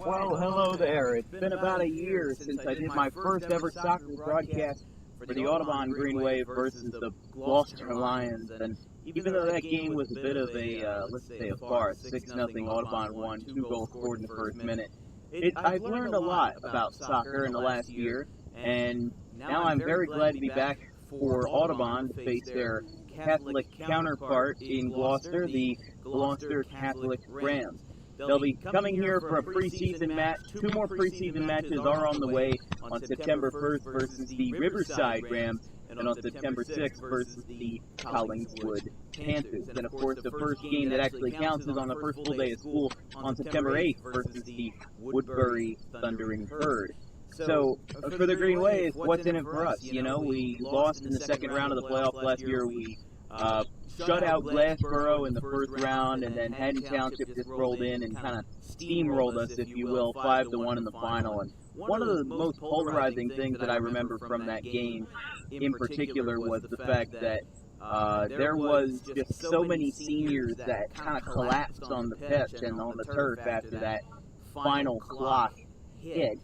Well, hello there. It's been about a year since I did my first ever soccer broadcast for the Audubon Green Wave versus the Gloucester Lions. And even though that game was a bit of a, let's say, a farce, 6-0 Audubon won, 2 goals scored in the first minute, I've learned a lot about soccer in the last year, and now I'm very glad to be back for Audubon to face their Catholic counterpart in Gloucester, the Gloucester Catholic Rams. They'll be coming here for a preseason match. 2 more preseason matches are on the way on September 1st versus the Riverside Rams and on September 6th versus the Collingswood Panthers. And, of course, the first game that actually counts is on the first full day of school on September 8th versus the Woodbury Thundering Herd. So, for the Green Wave, what's in it for us? You know, we lost in the second round of the playoffs last year. We shut out Glassboro in the first round, and then Haddon Township just rolled in and kind of steamrolled us, if you will, 5-1 in the final. And one of the most polarizing things that I remember from that game in particular was the fact that there was just so many seniors that kind of collapsed on the pitch and on the turf after that final clock hit.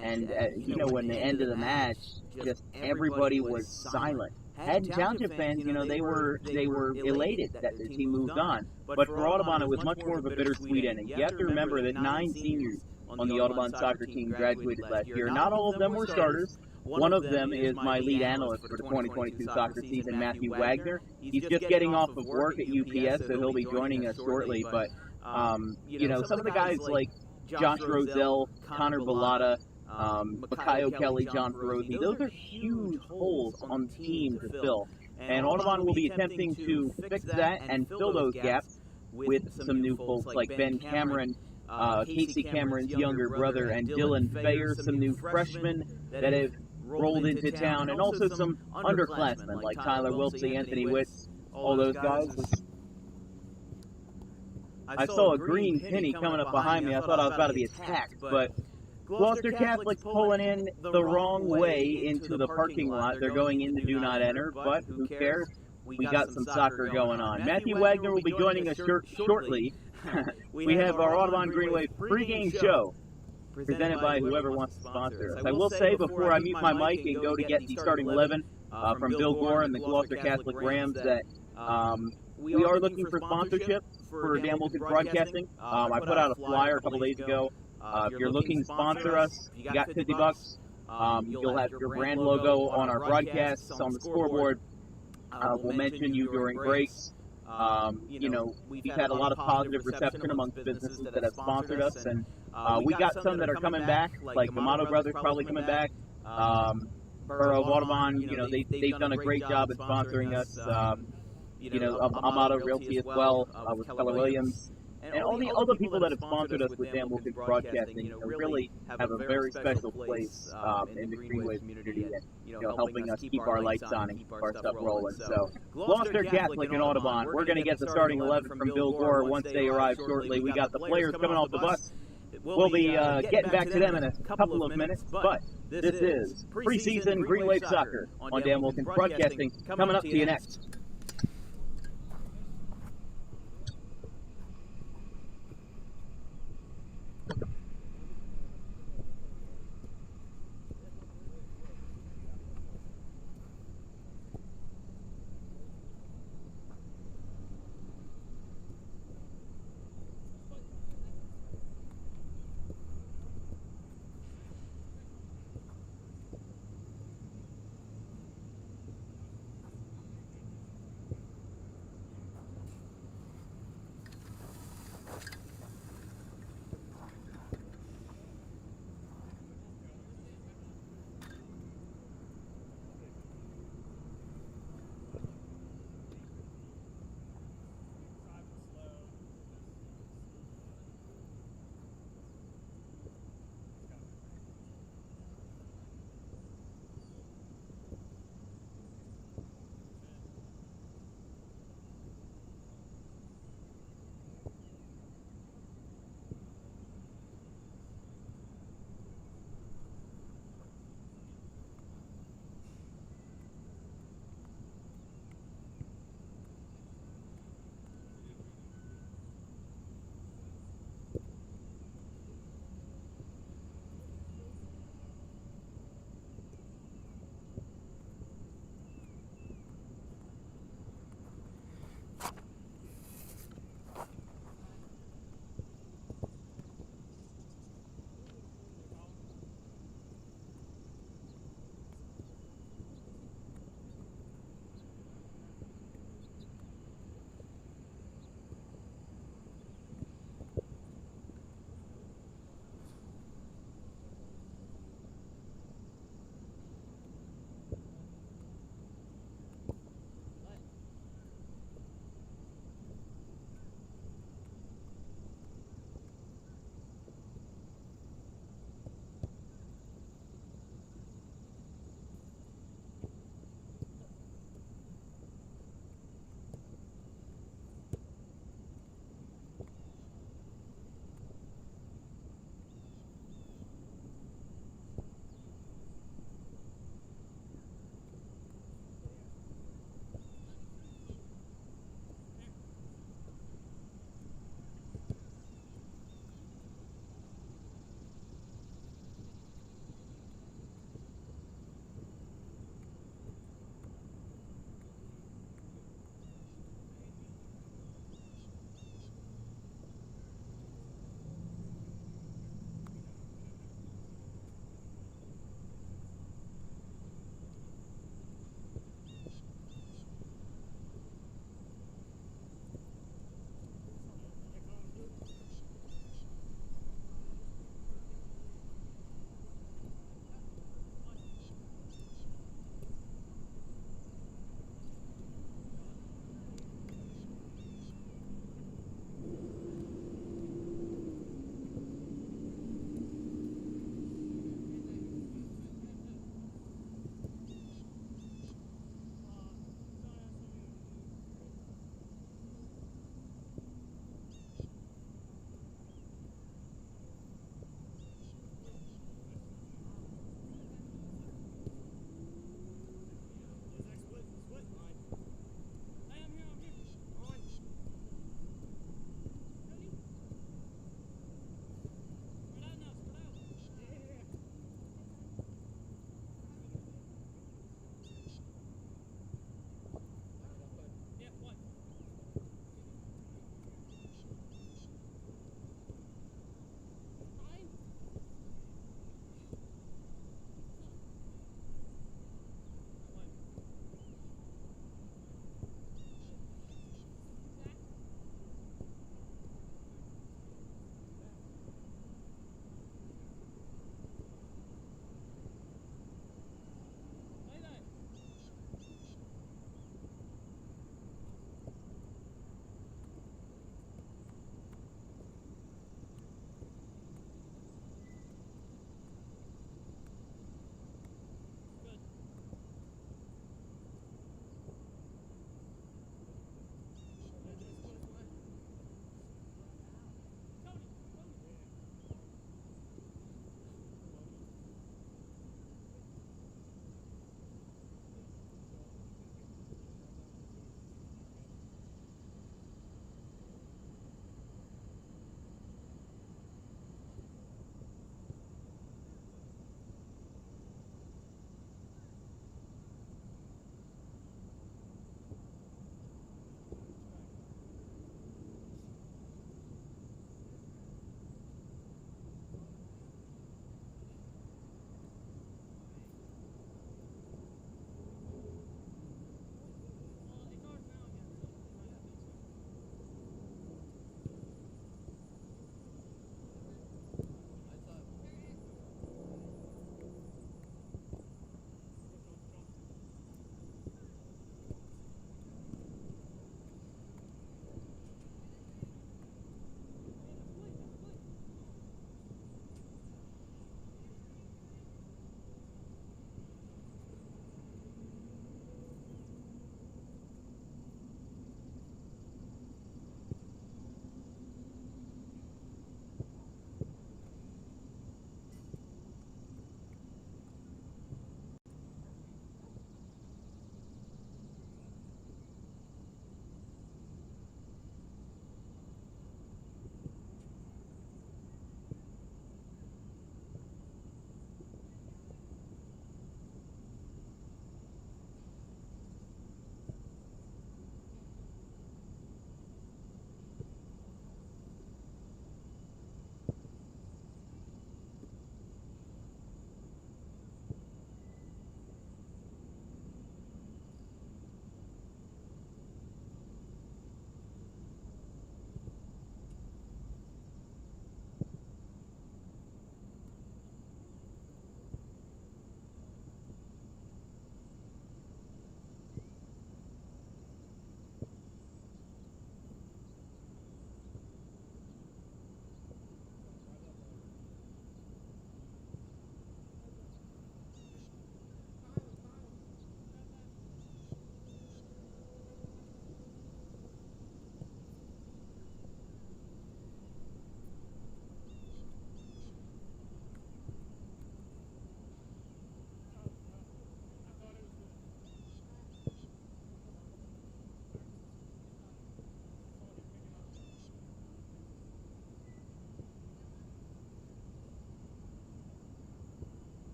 And, you know, when the end of the match, just everybody was silent. Haddon Township fans, you know, they were elated that the team moved on. But for Audubon, it was much more of a bittersweet ending. You have to remember that 9 seniors on the Audubon soccer team graduated last year. Not all of them were starters. One of them is my lead analyst for the 2022 soccer season, Matthew Wagner. He's just getting off of work at UPS, so he'll be joining us shortly. But, you know, some of the guys like Josh Roselle, Connor Bellata, Makayo Kelly, John Ferozzi, those are huge holes on the team to fill. And Audubon will be attempting to fix that and fill those gaps with some new folks like Ben Cameron, Casey Cameron's younger brother, and Dylan Fayer, some new freshmen that have rolled into town, and also some underclassmen like Tyler Wiltsey, Anthony Witz, all those guys. I saw a green penny coming up behind me. I thought I was about to be attacked, but Gloucester Catholic's pulling in the wrong way into the parking lot. They're going in to do not enter, but who cares? We got some soccer going on. Matthew Wagner will be joining us shortly. We have our Audubon Green Wave pregame show presented by whoever wants to sponsor us. I will say before I mute my mic and go to get the starting 11 from Bill Gore and the Gloucester Catholic Rams that we are looking for sponsorship for Dan Wilkins Broadcasting. I put out a flyer a couple days ago. If you're looking to sponsor us, you got $50. You'll have your brand logo on our broadcasts on the scoreboard. We'll mention you during breaks. You know, we've had a lot of positive reception amongst businesses that have sponsored us, and we got some that are coming back, like the Motto Brothers probably coming back. Borough of Audubon, you know, they've done a great job at sponsoring us. You know, Amato Realty as well, with Keller Williams. And all the other people that have sponsored us with Dan Wilkins Broadcasting, you know, really have a very special place in the Green Wave community and, you know, helping us keep our lights on and keep our stuff rolling. So, Gloucester Catholic and Audubon, we're going to get the starting 11 from Bill Gore once they arrive shortly. We got the players coming off the bus. We'll be getting back to them in a couple of minutes, but this is Preseason Green Wave Soccer on Dan Wilkins Broadcasting. Coming up to you next.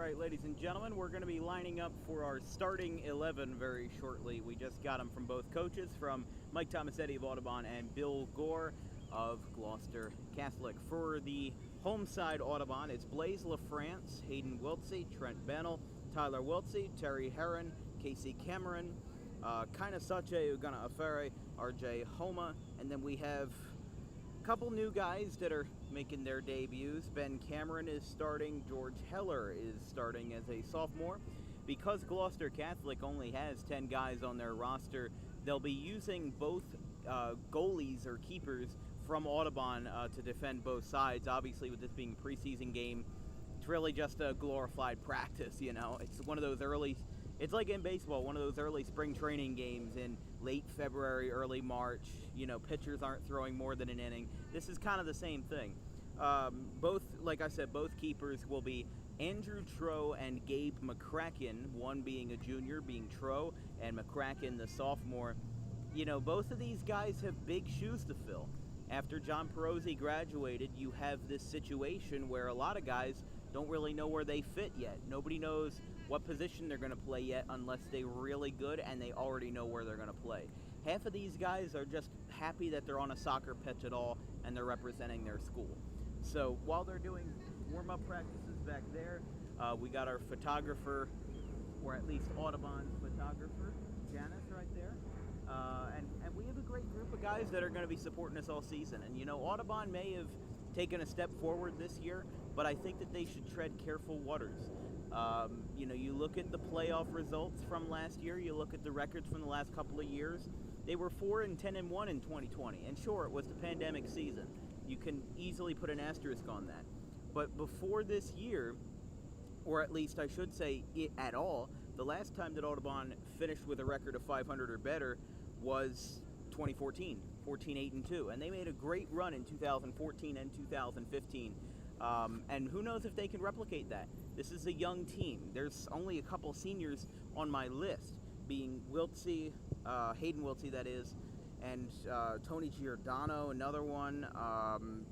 right, ladies and gentlemen, we're going to be lining up for our starting 11 very shortly. We just got them from both coaches, from Mike Tomasetti of Audubon and Bill Gore of Gloucester Catholic. For the home side Audubon, it's Blaise LaFrance, Hayden Wiltsey, Trent Bennell, Tyler Wiltsey, Terry Herron, Casey Cameron, Kainasache Ugana Afere, RJ Homa, and then we have a couple new guys that are making their debuts. Ben Cameron is starting, George Heller is starting as a sophomore. Because Gloucester Catholic only has 10 guys on their roster, they'll be using both goalies or keepers from Audubon to defend both sides. Obviously, with this being a preseason game, it's really just a glorified practice, you know. It's one of those early, it's like in baseball, one of those early spring training games in late February, early March. You know, pitchers aren't throwing more than an inning. This is kind of the same thing. Both, like I said, both keepers will be Andrew Troe and Gabe McCracken, one being a junior, being Troe, and McCracken the sophomore. You know, both of these guys have big shoes to fill. After John Perozzi graduated, you have this situation where a lot of guys don't really know where they fit yet. Nobody knows what position they're going to play yet unless they're really good and they already know where they're going to play. Half of these guys are just happy that they're on a soccer pitch at all and they're representing their school. So while they're doing warm-up practices back there, we got our photographer, or at least Audubon photographer, Janice, right there. And we have a great group of guys that are going to be supporting us all season. And, you know, Audubon may have taken a step forward this year, but I think that they should tread careful waters. You know, you look at the playoff results from last year, you look at the records from the last couple of years, they were 4-10-1 in 2020. And sure, it was the pandemic season. You can easily put an asterisk on that. But before this year, or at least I should say it at all, the last time that Audubon finished with a record of 500 or better was 2014, 14-8-2, and they made a great run in 2014 and 2015. And who knows if they can replicate that? This is a young team. There's only a couple seniors on my list, being Wiltsey, Hayden Wiltsey, that is, and Tony Giordano, another one.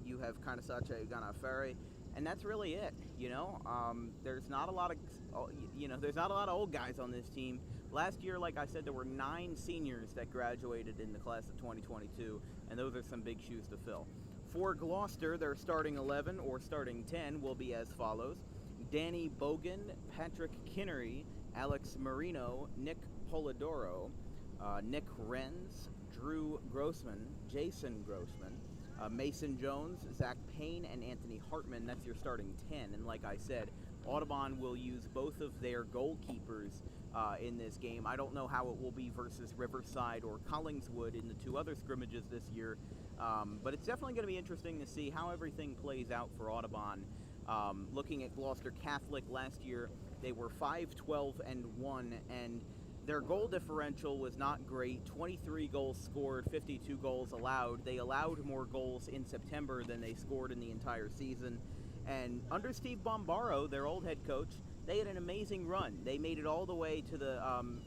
You have Kainasache Ugana Afere. And that's really it, you know. There's not a lot of old guys on this team. Last year, like I said, there were 9 seniors that graduated in the class of 2022, and those are some big shoes to fill. For Gloucester, their starting 11 or starting 10 will be as follows: Danny Bogan, Patrick Kinnery, Alex Marino, Nick Polidoro, Nick Renz, Drew Grossman, Jason Grossman, Mason Jones, Zach Payne, and Anthony Hartman. That's your starting 10. And like I said, Audubon will use both of their goalkeepers in this game. I don't know how it will be versus Riverside or Collingswood in the 2 other scrimmages this year, but it's definitely going to be interesting to see how everything plays out for Audubon. Looking at Gloucester Catholic last year, they were 5-12-1, and their goal differential was not great. 23 goals scored, 52 goals allowed. They allowed more goals in September than they scored in the entire season. And under Steve Bombaro, their old head coach, they had an amazing run. They made it all the way to the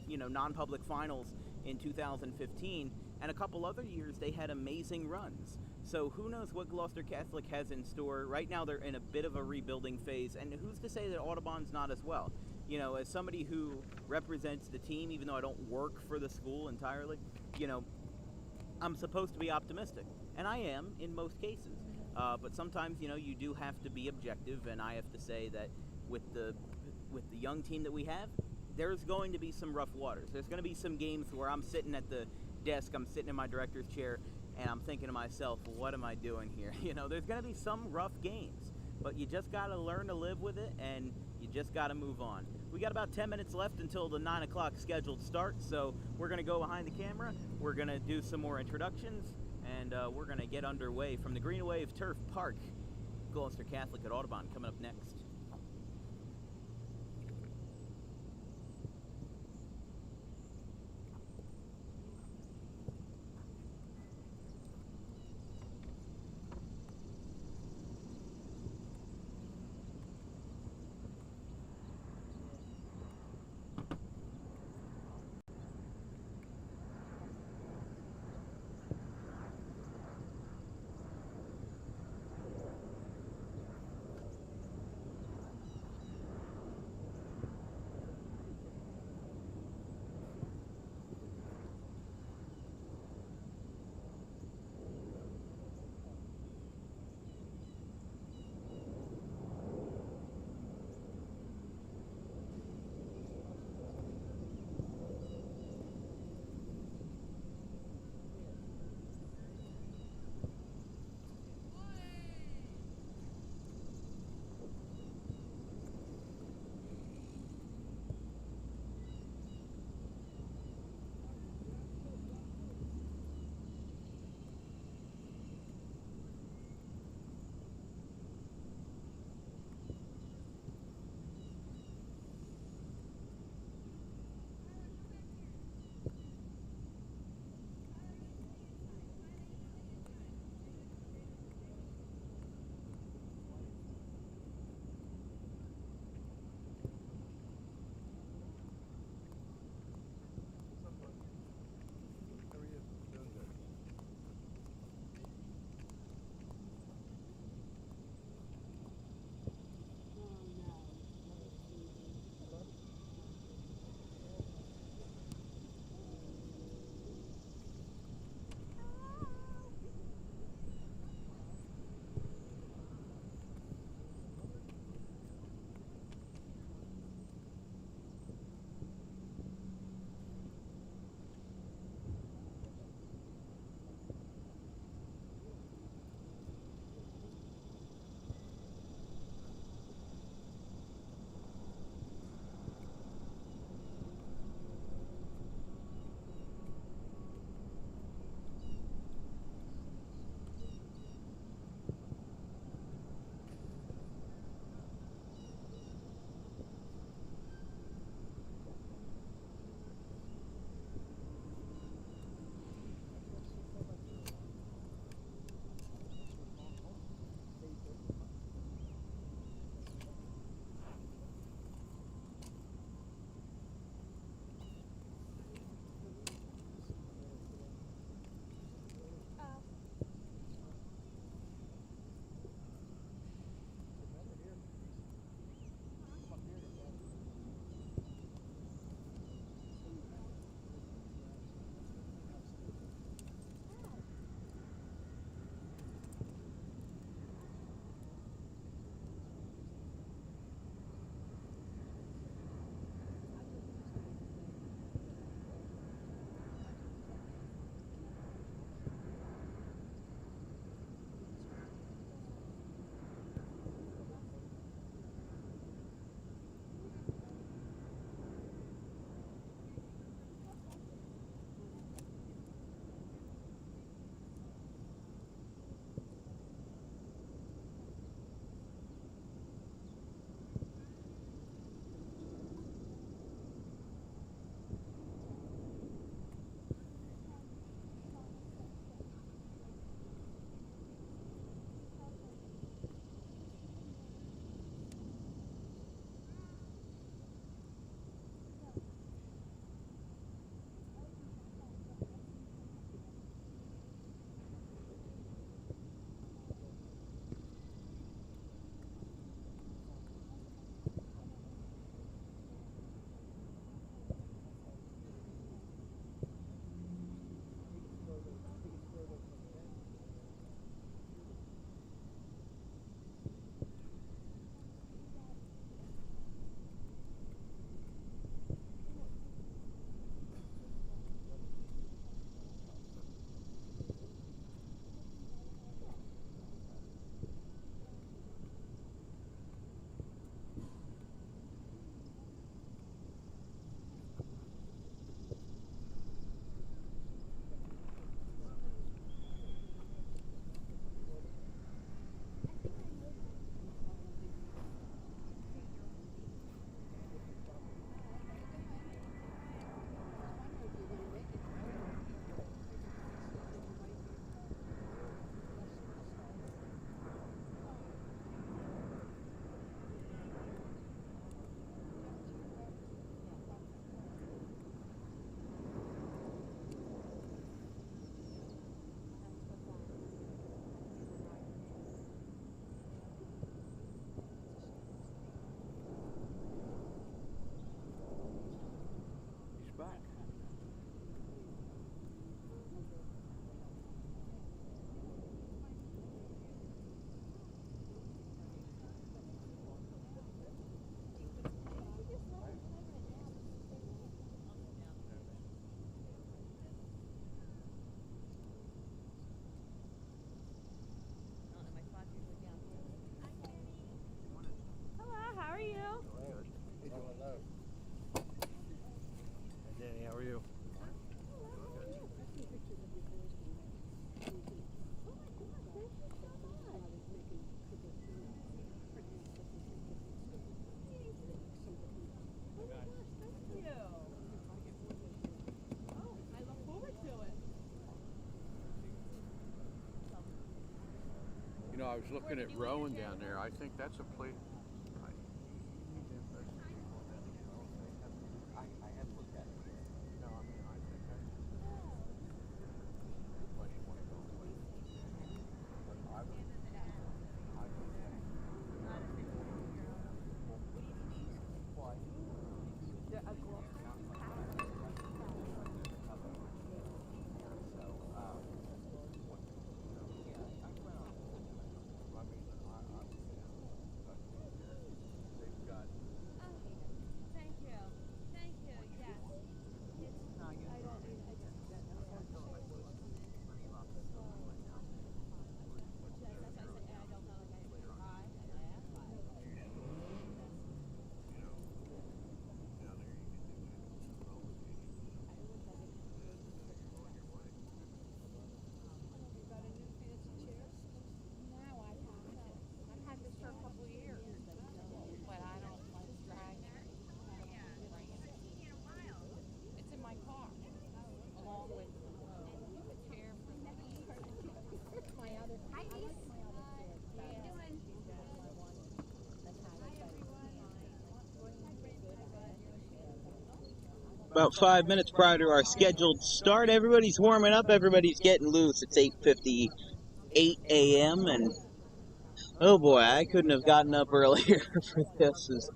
non-public finals in 2015, and a couple other years they had amazing runs. So who knows what Gloucester Catholic has in store. Right now they're in a bit of a rebuilding phase, and who's to say that Audubon's not as well? You know, as somebody who represents the team, even though I don't work for the school entirely, you know, I'm supposed to be optimistic. And I am in most cases. But sometimes, you know, you do have to be objective, and I have to say that with the young team that we have, there's going to be some rough waters. There's going to be some games where I'm sitting at the desk, I'm sitting in my director's chair, and I'm thinking to myself, what am I doing here? You know, there's going to be some rough games. But you just got to learn to live with it, and you just got to move on. We got about 10 minutes left until the 9 o'clock scheduled start, so we're going to go behind the camera. We're going to do some more introductions, and we're going to get underway from the Green Wave Turf Park. Gloucester Catholic at Audubon coming up next. You know, I was looking at Rowan down there. I think that's a place. About 5 minutes prior to our scheduled start, everybody's warming up, everybody's getting loose. It's 8:58 a.m. and oh boy, I couldn't have gotten up earlier for this.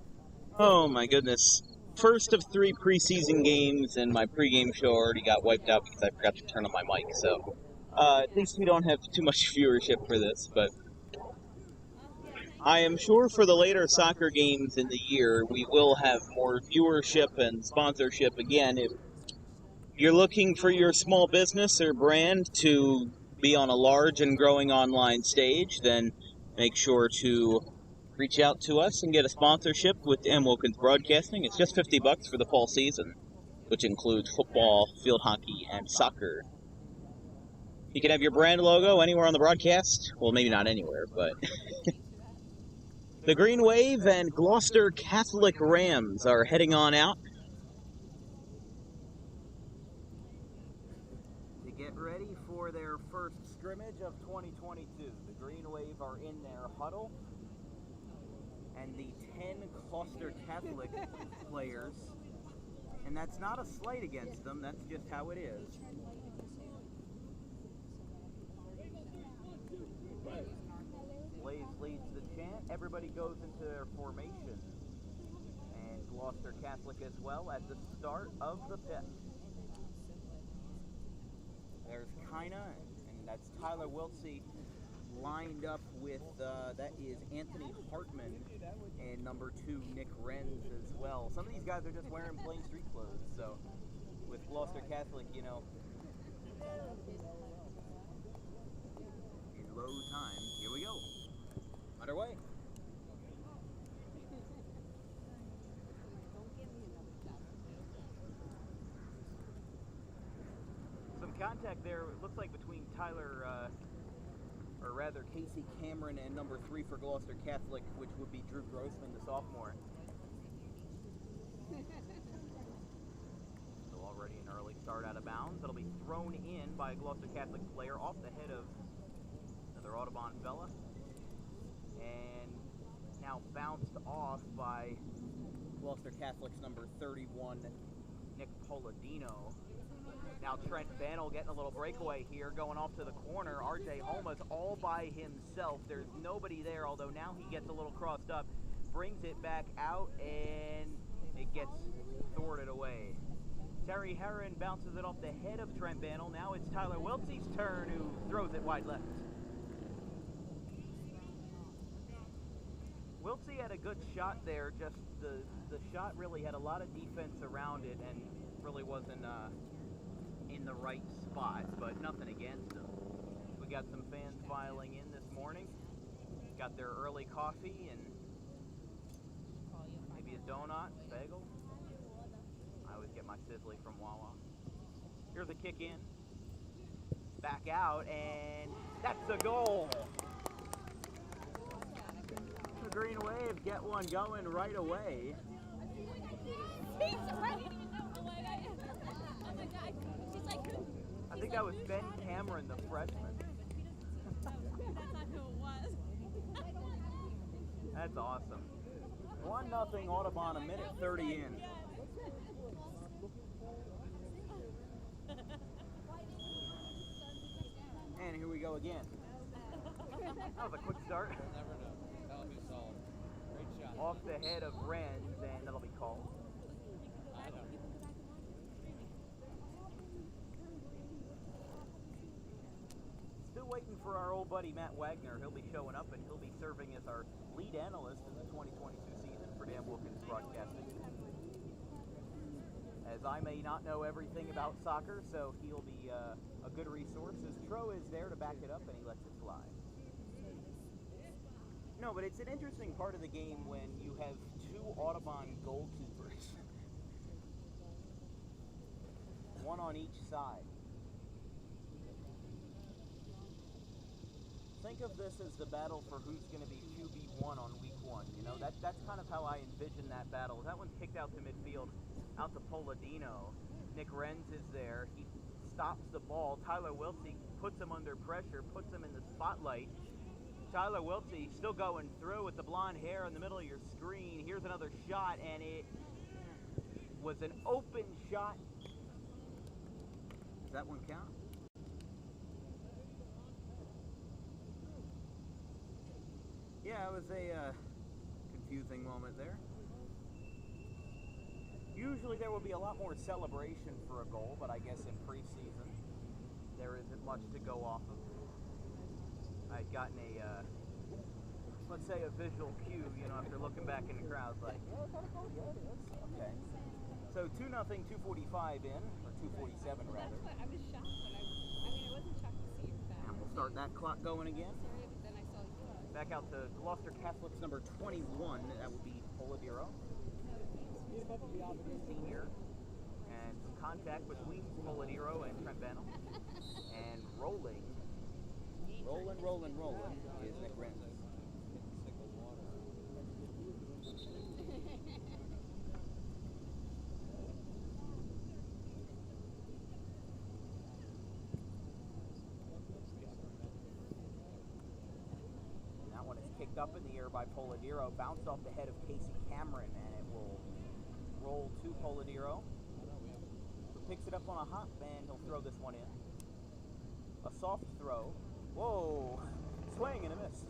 Oh my goodness. First of 3 preseason games, and my pregame show already got wiped out because I forgot to turn on my mic. So at least we don't have too much viewership for this, but I am sure for the later soccer games in the year, we will have more viewership and sponsorship again. If you're looking for your small business or brand to be on a large and growing online stage, then make sure to reach out to us and get a sponsorship with M. Wilkins Broadcasting. It's just $50 for the fall season, which includes football, field hockey, and soccer. You can have your brand logo anywhere on the broadcast. Well, maybe not anywhere, but the Green Wave and Gloucester Catholic Rams are heading on out to get ready for their first scrimmage of 2022. The Green Wave are in their huddle, and the 10 Gloucester Catholic players, and that's not a slight against them, that's just how it is. Blaze leads the chant. Everybody goes into their formation. And Gloucester Catholic as well at the start of the pitch. There's Kina, and that's Tyler Wiltsey lined up with, that is Anthony Hartman, and number 2, Nick Renz as well. Some of these guys are just wearing plain street clothes, so with Gloucester Catholic, you know, in low time, here we go. Underway. Some contact there, it looks like between Tyler, or rather Casey Cameron and number 3 for Gloucester Catholic, which would be Drew Grossman, the sophomore. So already an early start out of bounds. It'll be thrown in by a Gloucester Catholic player off the head of another Audubon fella. And now bounced off by Gloucester Catholic's number 31, Nick Polladino. Now Trent Bannell getting a little breakaway here, going off to the corner. RJ Holmes all by himself. There's nobody there, although now he gets a little crossed up. Brings it back out, and it gets thwarted away. Terry Herron bounces it off the head of Trent Bannell. Now it's Tyler Wiltsey's turn, who throws it wide left. Wiltsey had a good shot there, just the shot really had a lot of defense around it and really wasn't in the right spot, but nothing against him. We got some fans filing in this morning, got their early coffee and maybe a donut, bagel. I always get my sizzly from Wawa. Here's a kick in, back out, and that's a goal. The Green Wave get one going right away. I think that was Ben Cameron, the freshman. That's not who it was. That's awesome. 1-0 Audubon, a minute 30 in. And here we go again. That was a quick start. You'll never know. That'll be solid. Great shot. Off the head of Wren's, and that'll be called. I know. Still waiting for our old buddy Matt Wagner. He'll be showing up, and he'll be serving as our lead analyst in the 2022 season for Dan Wilkins Broadcasting. As I may not know everything about soccer, so he'll be a good resource. As Tro is there to back it up, and he lets it fly. No, but it's an interesting part of the game when you have two Audubon goalkeepers. One on each side. Think of this as the battle for who's going to be QB1 on week 1. You know, that's kind of how I envision that battle. That one's kicked out to midfield, out to Polladino. Nick Renz is there. He stops the ball. Tyler Wiltsey puts him under pressure, puts him in the spotlight. Tyler Wiltsey still going through with the blonde hair in the middle of your screen. Here's another shot, and it was an open shot. Does that one count? Yeah, it was a confusing moment there. Usually there will be a lot more celebration for a goal, but I guess in preseason there isn't much to go off of. I'd gotten a, let's say a visual cue, you know, after looking back in the crowd, like, okay. So 2-0, 2:45 in, or 2:47 rather. That's what I was shocked when I wasn't shocked to see you back. And we'll start that clock going again. Sorry, but then I saw you. Back out to Gloucester Catholic's number 21, that would be Polladino, senior. And some contact between Polladino and Trent Bannell. And rolling is Nick Renz. Sick of water. That one is kicked up in the air by Polladino, bounced off the head of Casey Cameron, and it will roll to Polladino, who picks it up on a hop, and he'll throw this one in. A soft throw. Whoa! Swing and a miss.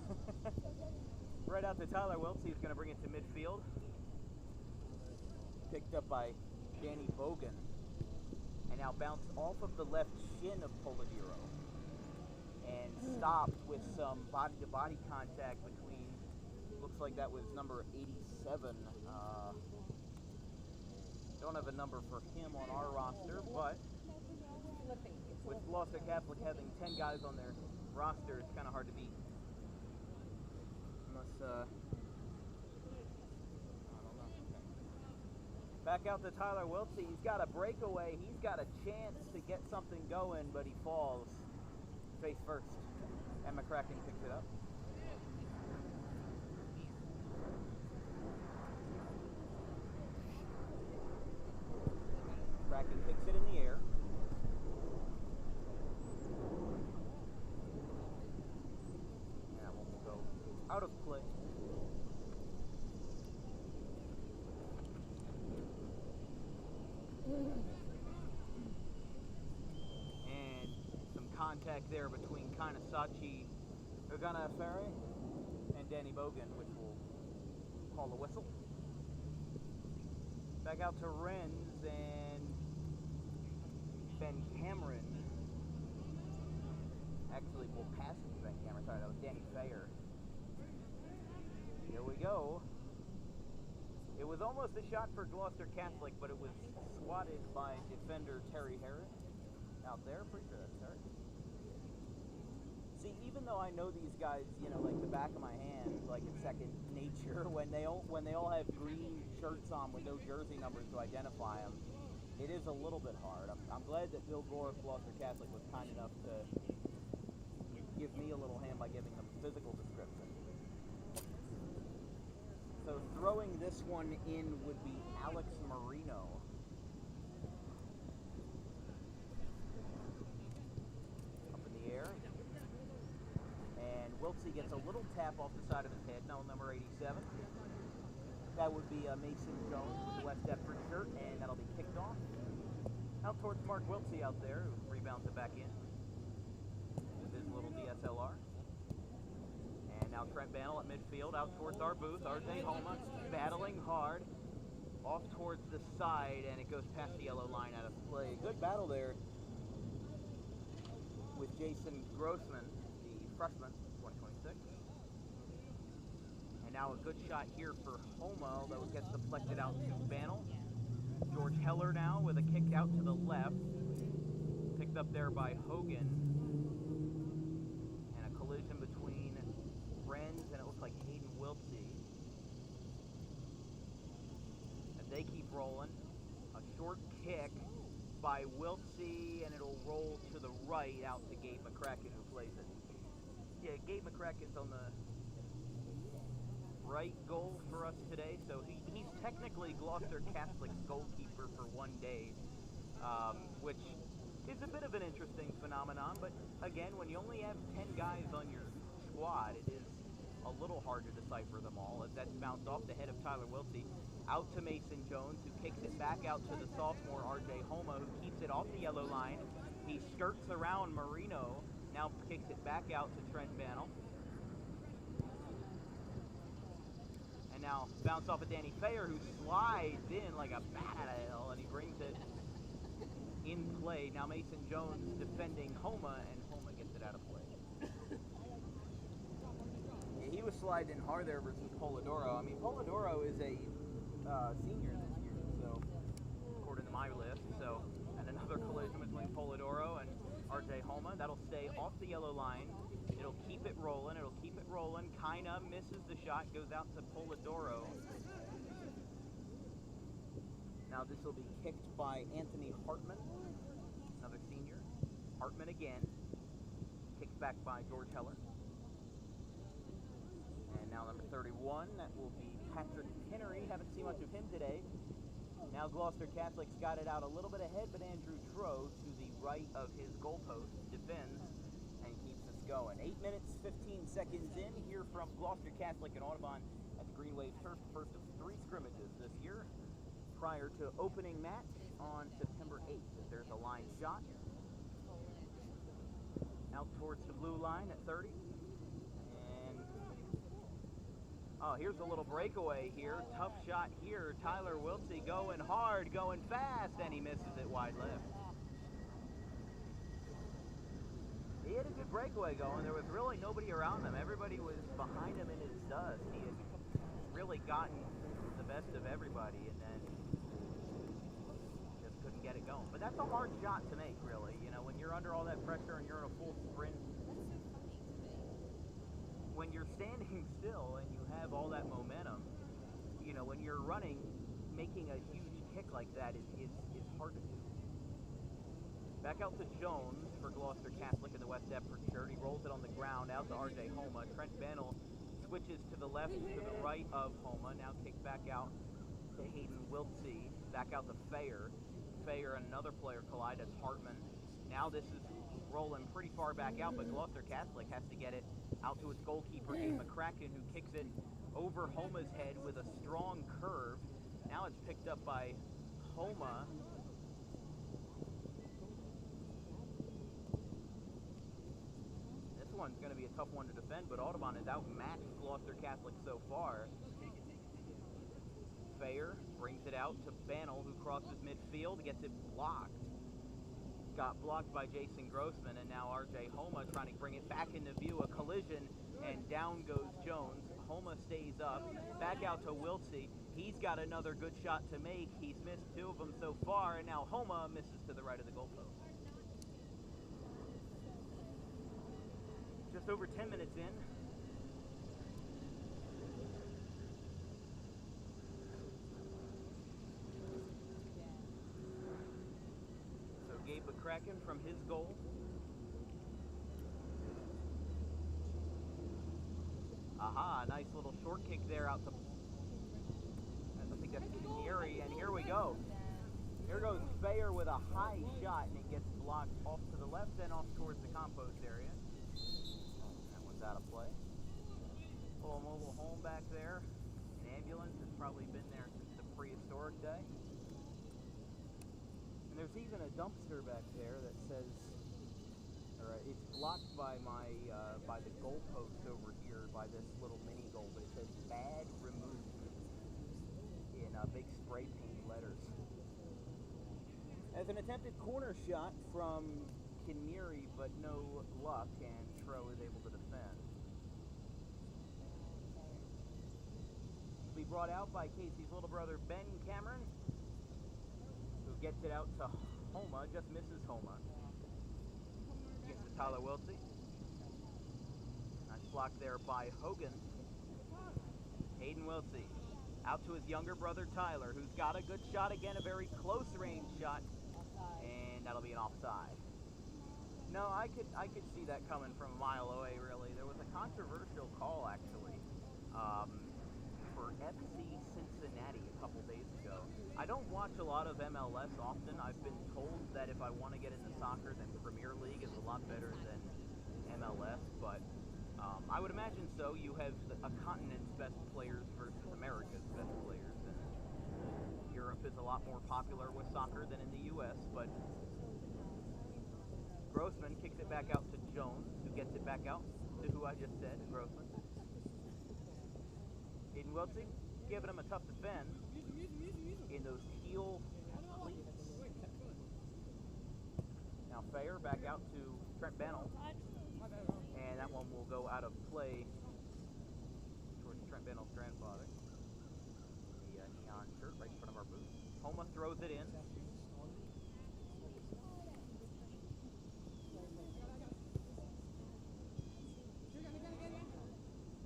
Right out to Tyler Wiltsey, who's going to bring it to midfield. Picked up by Danny Bogan. And now bounced off of the left shin of Polladino. And stopped with some body-to-body contact between, looks like that was number 87. Don't have a number for him on our roster, but with Gloucester Catholic having 10 guys on their roster, it's kind of hard to beat. Unless, I don't know. Back out to Tyler Wiltsey. He's got a breakaway. He's got a chance to get something going, but he falls face first. And McCracken picks it up. McCracken picks it in the air. Out of play. And some contact there between Kanasachi Ferry and Danny Bogan, which will call the whistle. Back out to Renz and Ben Cameron. Actually, we'll pass it to Ben Cameron. Sorry, that was Danny Fayer. Here we go. It was almost a shot for Gloucester Catholic, but it was swatted by defender Terry Harris out there. Pretty sure that's Terry. See, even though I know these guys, you know, like the back of my hand, like it's second nature, when they all have green shirts on with no jersey numbers to identify them, it is a little bit hard. I'm glad that Bill Gore of Gloucester Catholic was kind enough to give me a little hand by giving them physical description. So throwing this one in would be Alex Marino. Up in the air. And Wiltsey Wiltsey gets a little tap off the side of his head, now number 87. That would be Mason Jones with the West Deptford shirt, and that'll be kicked off. Out towards Mark Wiltsey out there, who rebounds it back in with his little DSLR. And now Trent Bannell at midfield, out towards our booth. RJ Homa battling hard, off towards the side, and it goes past the yellow line out of play. Good battle there with Jason Grossman, the freshman, 2026. And now a good shot here for Homa, although it gets deflected out to Bannell. George Heller now with a kick out to the left. Picked up there by Hogan. And a collision between Renz and it looks like Hayden Wiltsey. As they keep rolling. A short kick by Wiltsey, and it'll roll to the right out to Gabe McCracken, who plays it. Yeah, Gabe McCracken's on the right goal for us today, so he's technically Gloucester Catholic's goalkeeper for one day, which is a bit of an interesting phenomenon, but again, when you only have 10 guys on your squad, it is a little hard to decipher them all, as that's bounced off the head of Tyler Wiltsey, out to Mason Jones, who kicks it back out to the sophomore RJ Homa, who keeps it off the yellow line. He skirts around Marino, now kicks it back out to Trent Bannell. And now bounce off of Danny Fayer, who slides in like a bat out of hell, and he brings it in play. Now Mason Jones defending Homa, and Homa gets it out of play. Yeah, he was sliding in hard there versus Polidoro. I mean, Polidoro is a senior this year, so according to my list. So, and another collision between Polidoro and RJ Homa. That'll stay off the yellow line. It'll keep it rolling. It'll keep it rolling. Kinda misses the shot. Goes out to Polidoro. Now this will be kicked by Anthony Hartman, another senior. Hartman again. Kicked back by George Heller. And now number 31, that will be Patrick Kinnery. Haven't seen much of him today. Now Gloucester Catholic's got it out a little bit ahead, but Andrew Troe to the right of his goalpost defends and keeps us going. 8 minutes, 15 seconds in here from Gloucester Catholic and Audubon at the Green Wave turf. The first of 3 scrimmages this year prior to opening match on September 8th. There's a line shot out towards the blue line at 30. Oh, here's a little breakaway here. Tough shot here. Tyler Wiltsey going hard, going fast, and he misses it wide left. He had a good breakaway going. There was really nobody around him. Everybody was behind him in his dust. He had really gotten the best of everybody, and then just couldn't get it going. But that's a hard shot to make, really. You know, when you're under all that pressure and you're in a full sprint, when you're standing still and you have all that momentum, you know, when you're running, making a huge kick like that is hard to do. Back out to Jones for Gloucester Catholic in the West Deptford shirt. He rolls it on the ground out to RJ Homa. Trent Bannell switches to the left, to the right of Homa. Now kicked back out to Hayden Wiltsey. Back out to Fayer. Fayer and another player collide. That's Hartman. Now this is rolling pretty far back out, but Gloucester Catholic has to get it out to its goalkeeper, Gabe McCracken, who kicks it over Homa's head with a strong curve. Now it's picked up by Homa. This one's going to be a tough one to defend, but Audubon has outmatched Gloucester Catholic so far. Fayer brings it out to Bannell, who crosses midfield, gets it blocked. Got blocked by Jason Grossman, and now RJ Homa trying to bring it back into view. A collision, and down goes Jones. Homa stays up. Back out to Wiltsey. He's got another good shot to make. He's missed 2 of them so far, and now Homa misses to the right of the goalpost. Just over 10 minutes in. Gabe McCracken from his goal. Aha, nice little short kick there out to, I think that's Gary, and here we go. Here goes Fayer with a high shot, and it gets blocked off to the left and off towards the compost area. That one's out of play. little mobile home back there. An ambulance has probably been there since the prehistoric day. And there's even a dumpster back there that says, or it's blocked by by the goalpost over here, by this little mini goal, but it says "bag removed" in big spray paint letters. As an attempted corner shot from Kinmiri, but no luck, and Tro is able to defend. Be brought out by Casey's little brother Ben Cameron, who gets it out to Homa, just misses Homa. Gets to Tyler Wiltsey. Nice block there by Hogan. Hayden Wiltsey out to his younger brother Tyler, who's got a good shot again, a very close range shot, and that'll be an offside. No, I could see that coming from a mile away, really. There was a controversial call, actually, for FC Cincinnati a couple days ago. I don't watch a lot of MLS often. I've been told that if I want to get into soccer, then Premier League is a lot better than MLS, but I would imagine so. You have a continent's best players versus America's best players, and Europe is a lot more popular with soccer than in the U.S., but Grossman kicks it back out to Jones, who gets it back out to who I just said, Grossman. Hayden Wiltsey giving him a tough defend in those heel cleats. Now Fair back out to Trent Bennell, and that one will go out of play towards Trent Bennell's grandfather. The neon shirt right in front of our booth. Homa throws it in.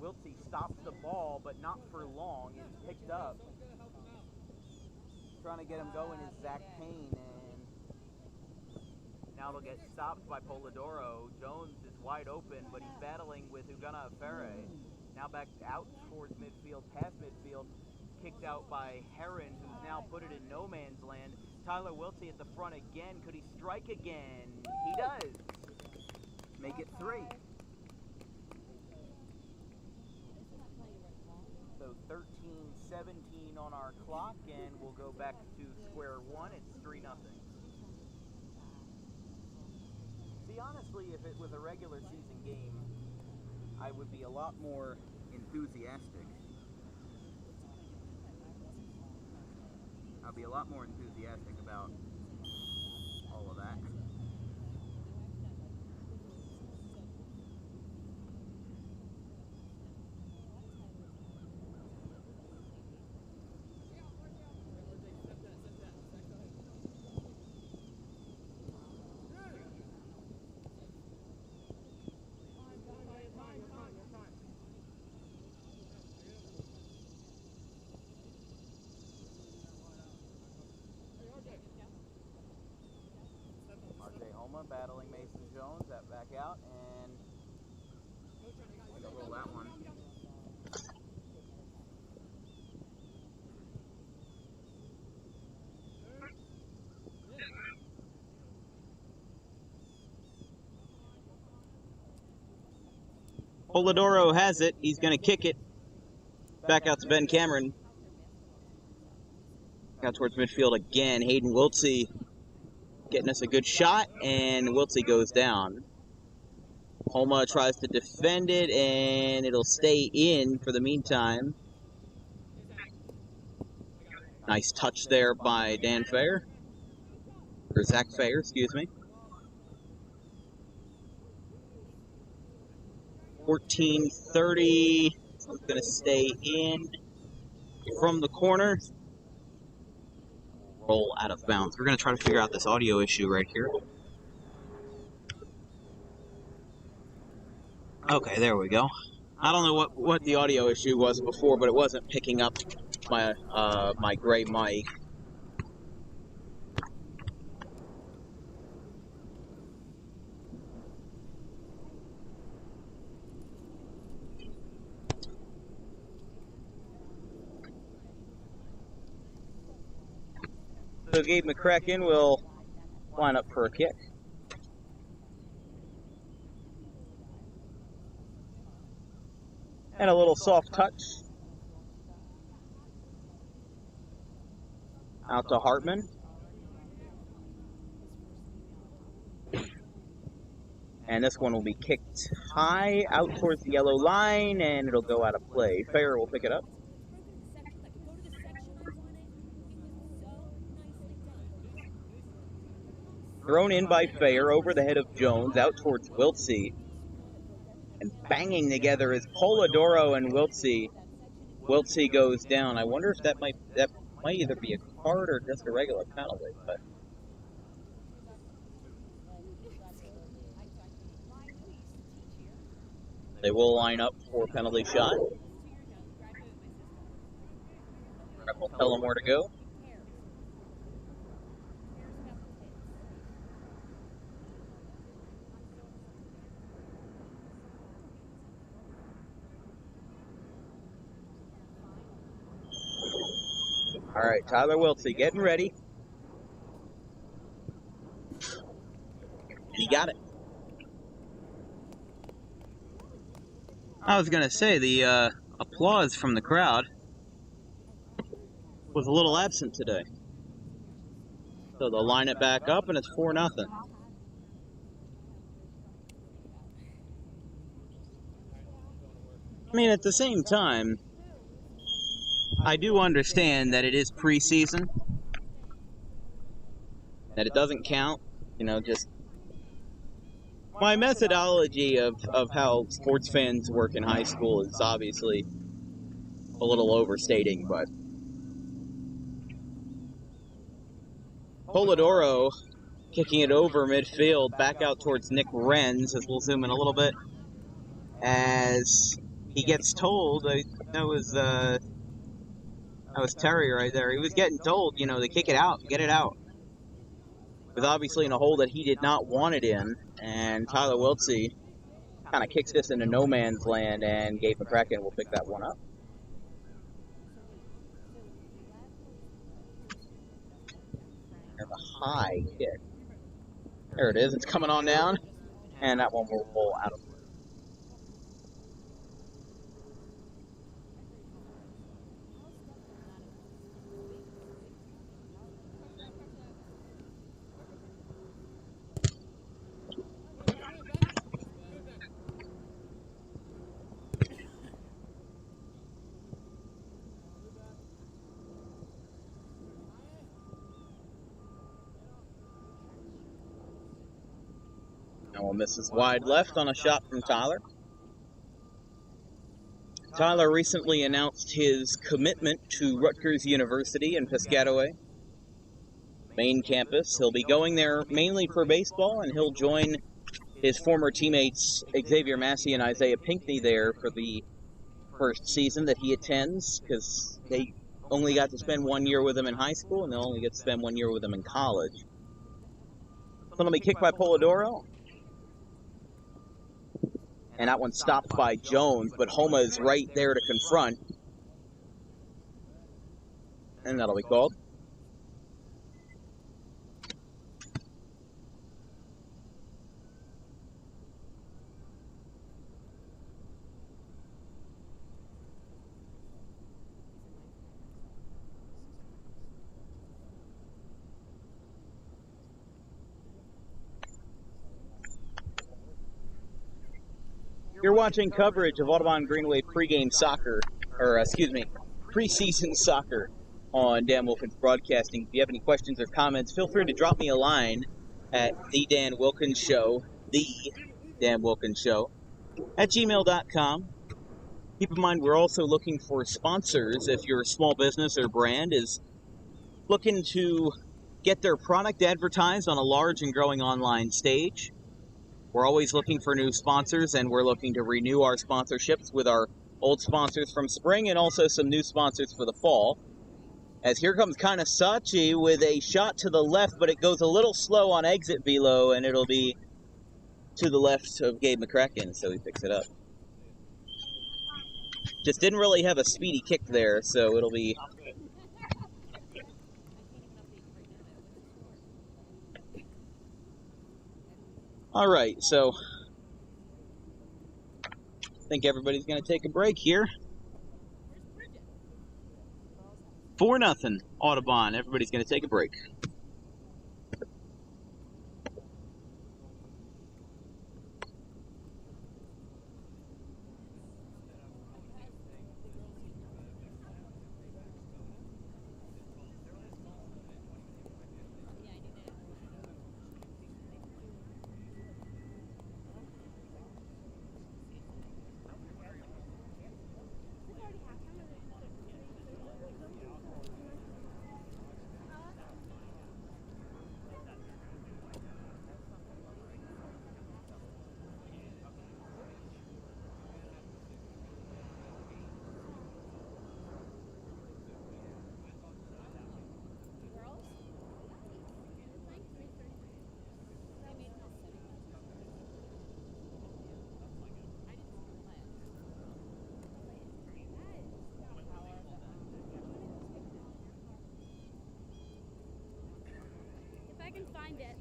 Wiltsey stops the ball, but not for long. It's picked up. Trying to get him going is Zach Payne, and now it'll get stopped by Polidoro. Jones is wide open, but he's battling with Ugana Ferre. Now back out towards midfield, past midfield, kicked out by Heron, who's now put it in no man's land. Tyler Wiltsey at the front again. Could he strike again? He does. Make it 3. So 13-17 on our clock, and we'll go back to square one. It's 3-0. See, honestly, if it was a regular season game, I would be a lot more enthusiastic. I'd be a lot more enthusiastic about all of that. Battling Mason Jones, that back out, and roll that one. Polidoro has it. He's going to kick it back out to Ben Cameron. Out towards midfield again. Hayden Wiltsey getting us a good shot, and Wiltsey goes down. Homa tries to defend it, and it'll stay in for the meantime. Nice touch there by Dan Fair. Or Zach Fair, excuse me. 14:30. It's going to stay in from the corner. Roll out of bounds. We're going to try to figure out this audio issue right here. Okay, there we go. I don't know what the audio issue was before, but it wasn't picking up my my gray mic. So Gabe McCracken will line up for a kick. And a little soft touch. Out to Hartman. And this one will be kicked high out towards the yellow line, and it'll go out of play. Fair will pick it up. Thrown in by Fair over the head of Jones, out towards Wiltsey. And banging together is Polidoro and Wiltsey. Wiltsey goes down. I wonder if that might either be a card or just a regular penalty, but they will line up for penalty shot. We'll tell them where to go. All right, Tyler Wiltsey getting ready. He got it. I was going to say, the applause from the crowd was a little absent today. So they'll line it back up, and it's 4-0. I mean, at the same time, I do understand that it is preseason, that it doesn't count, just my methodology of how sports fans work in high school is obviously a little overstating, but Polidoro kicking it over midfield, back out towards Nick Renz, as we'll zoom in a little bit, as he gets told, that was Terry right there. He was getting told, to kick it out, get it out. It was obviously in a hole that he did not want it in, and Tyler Wiltsey kind of kicks this into no man's land, and Gabe McCracken will pick that one up. And a high kick. There it is. It's coming on down, and that one will roll out of play. That one misses wide left on a shot from Tyler. Tyler recently announced his commitment to Rutgers University in Piscataway, main campus. He'll be going there mainly for baseball, and he'll join his former teammates Xavier Massey and Isaiah Pinckney there for the first season that he attends, because they only got to spend 1 year with him in high school, and they'll only get to spend 1 year with him in college. So it'll be kicked by Polidoro. And that one stopped by Jones, but Homa is right there to confront. And that'll be called. You're watching coverage of Audubon Green Wave preseason soccer on Dan Wilkins Broadcasting. If you have any questions or comments, feel free to drop me a line at The Dan Wilkins Show at gmail.com. Keep in mind, we're also looking for sponsors. If your small business or brand is looking to get their product advertised on a large and growing online stage, we're always looking for new sponsors, and we're looking to renew our sponsorships with our old sponsors from spring and also some new sponsors for the fall. As here comes kind of Sachi with a shot to the left, but it goes a little slow on exit velo, and it'll be to the left of Gabe McCracken, so he picks it up. Just didn't really have a speedy kick there, so it'll be... All right, so I think everybody's going to take a break here. 4-0 Audubon. Everybody's going to take a break. If I can find it.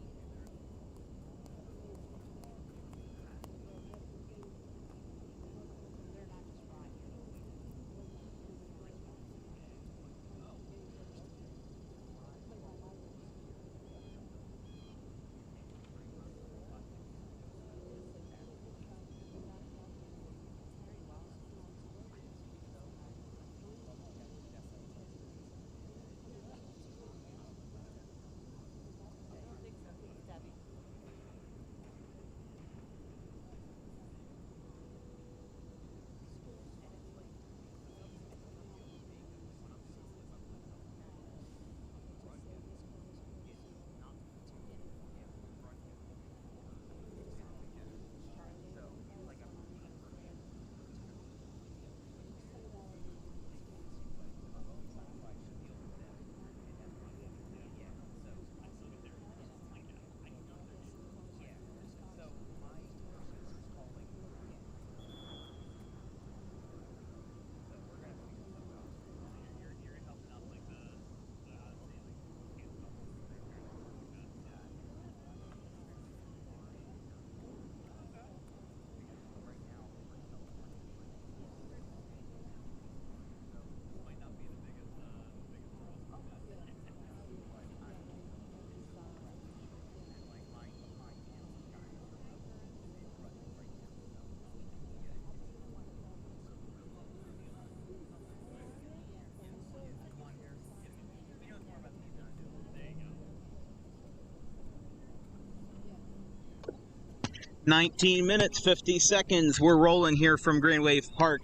19 minutes, 50 seconds. We're rolling here from Green Wave Park.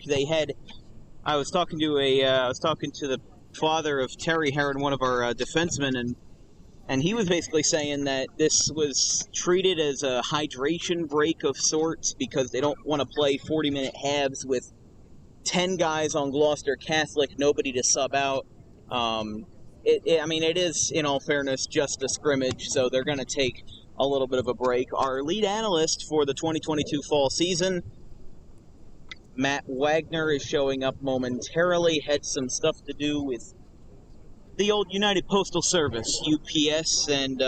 I was talking to the father of Terry Heron, one of our defensemen, and he was basically saying that this was treated as a hydration break of sorts because they don't want to play 40-minute halves with 10 guys on Gloucester Catholic, nobody to sub out. It is, in all fairness, just a scrimmage, so they're going to take a little bit of a break. Our lead analyst for the 2022 fall season, Matt Wagner, is showing up momentarily. Had some stuff to do with the old United Postal Service, UPS, and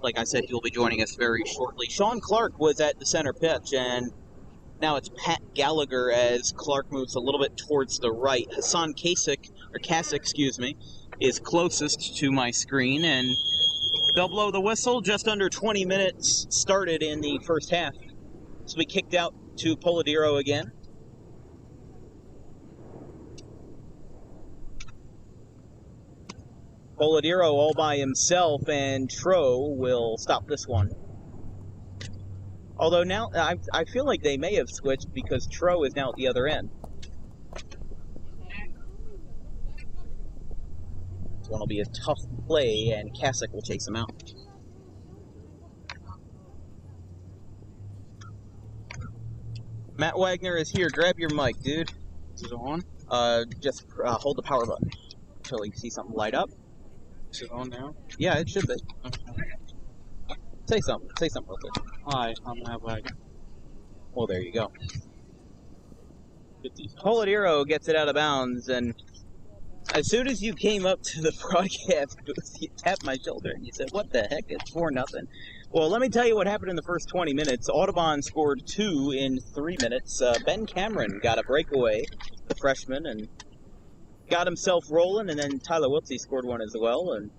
like I said, he'll be joining us very shortly. Sean Clark was at the center pitch, and now it's Pat Gallagher as Clark moves a little bit towards the right. Hassan Kasich, is closest to my screen, and they'll blow the whistle. Just under 20 minutes started in the first half. So we kicked out to Polidiro again. Polidiro all by himself, and Tro will stop this one. Although now, I feel like they may have switched because Tro is now at the other end. This one will be a tough play, and Kasich will chase him out. Matt Wagner is here. Grab your mic, dude. Is it on? Just hold the power button until you see something light up. Is it on now? Yeah, it should be. Okay. Say something. Say something real quick. Hi, I'm Matt Wagner. Well, there you go. Polidiro gets it out of bounds, and as soon as you came up to the broadcast, you tapped my shoulder and you said, "What the heck? It's 4-0." Well, let me tell you what happened in the first 20 minutes. Audubon scored 2 in 3 minutes. Ben Cameron got a breakaway, the freshman, and got himself rolling, and then Tyler Wiltsey scored one as well, and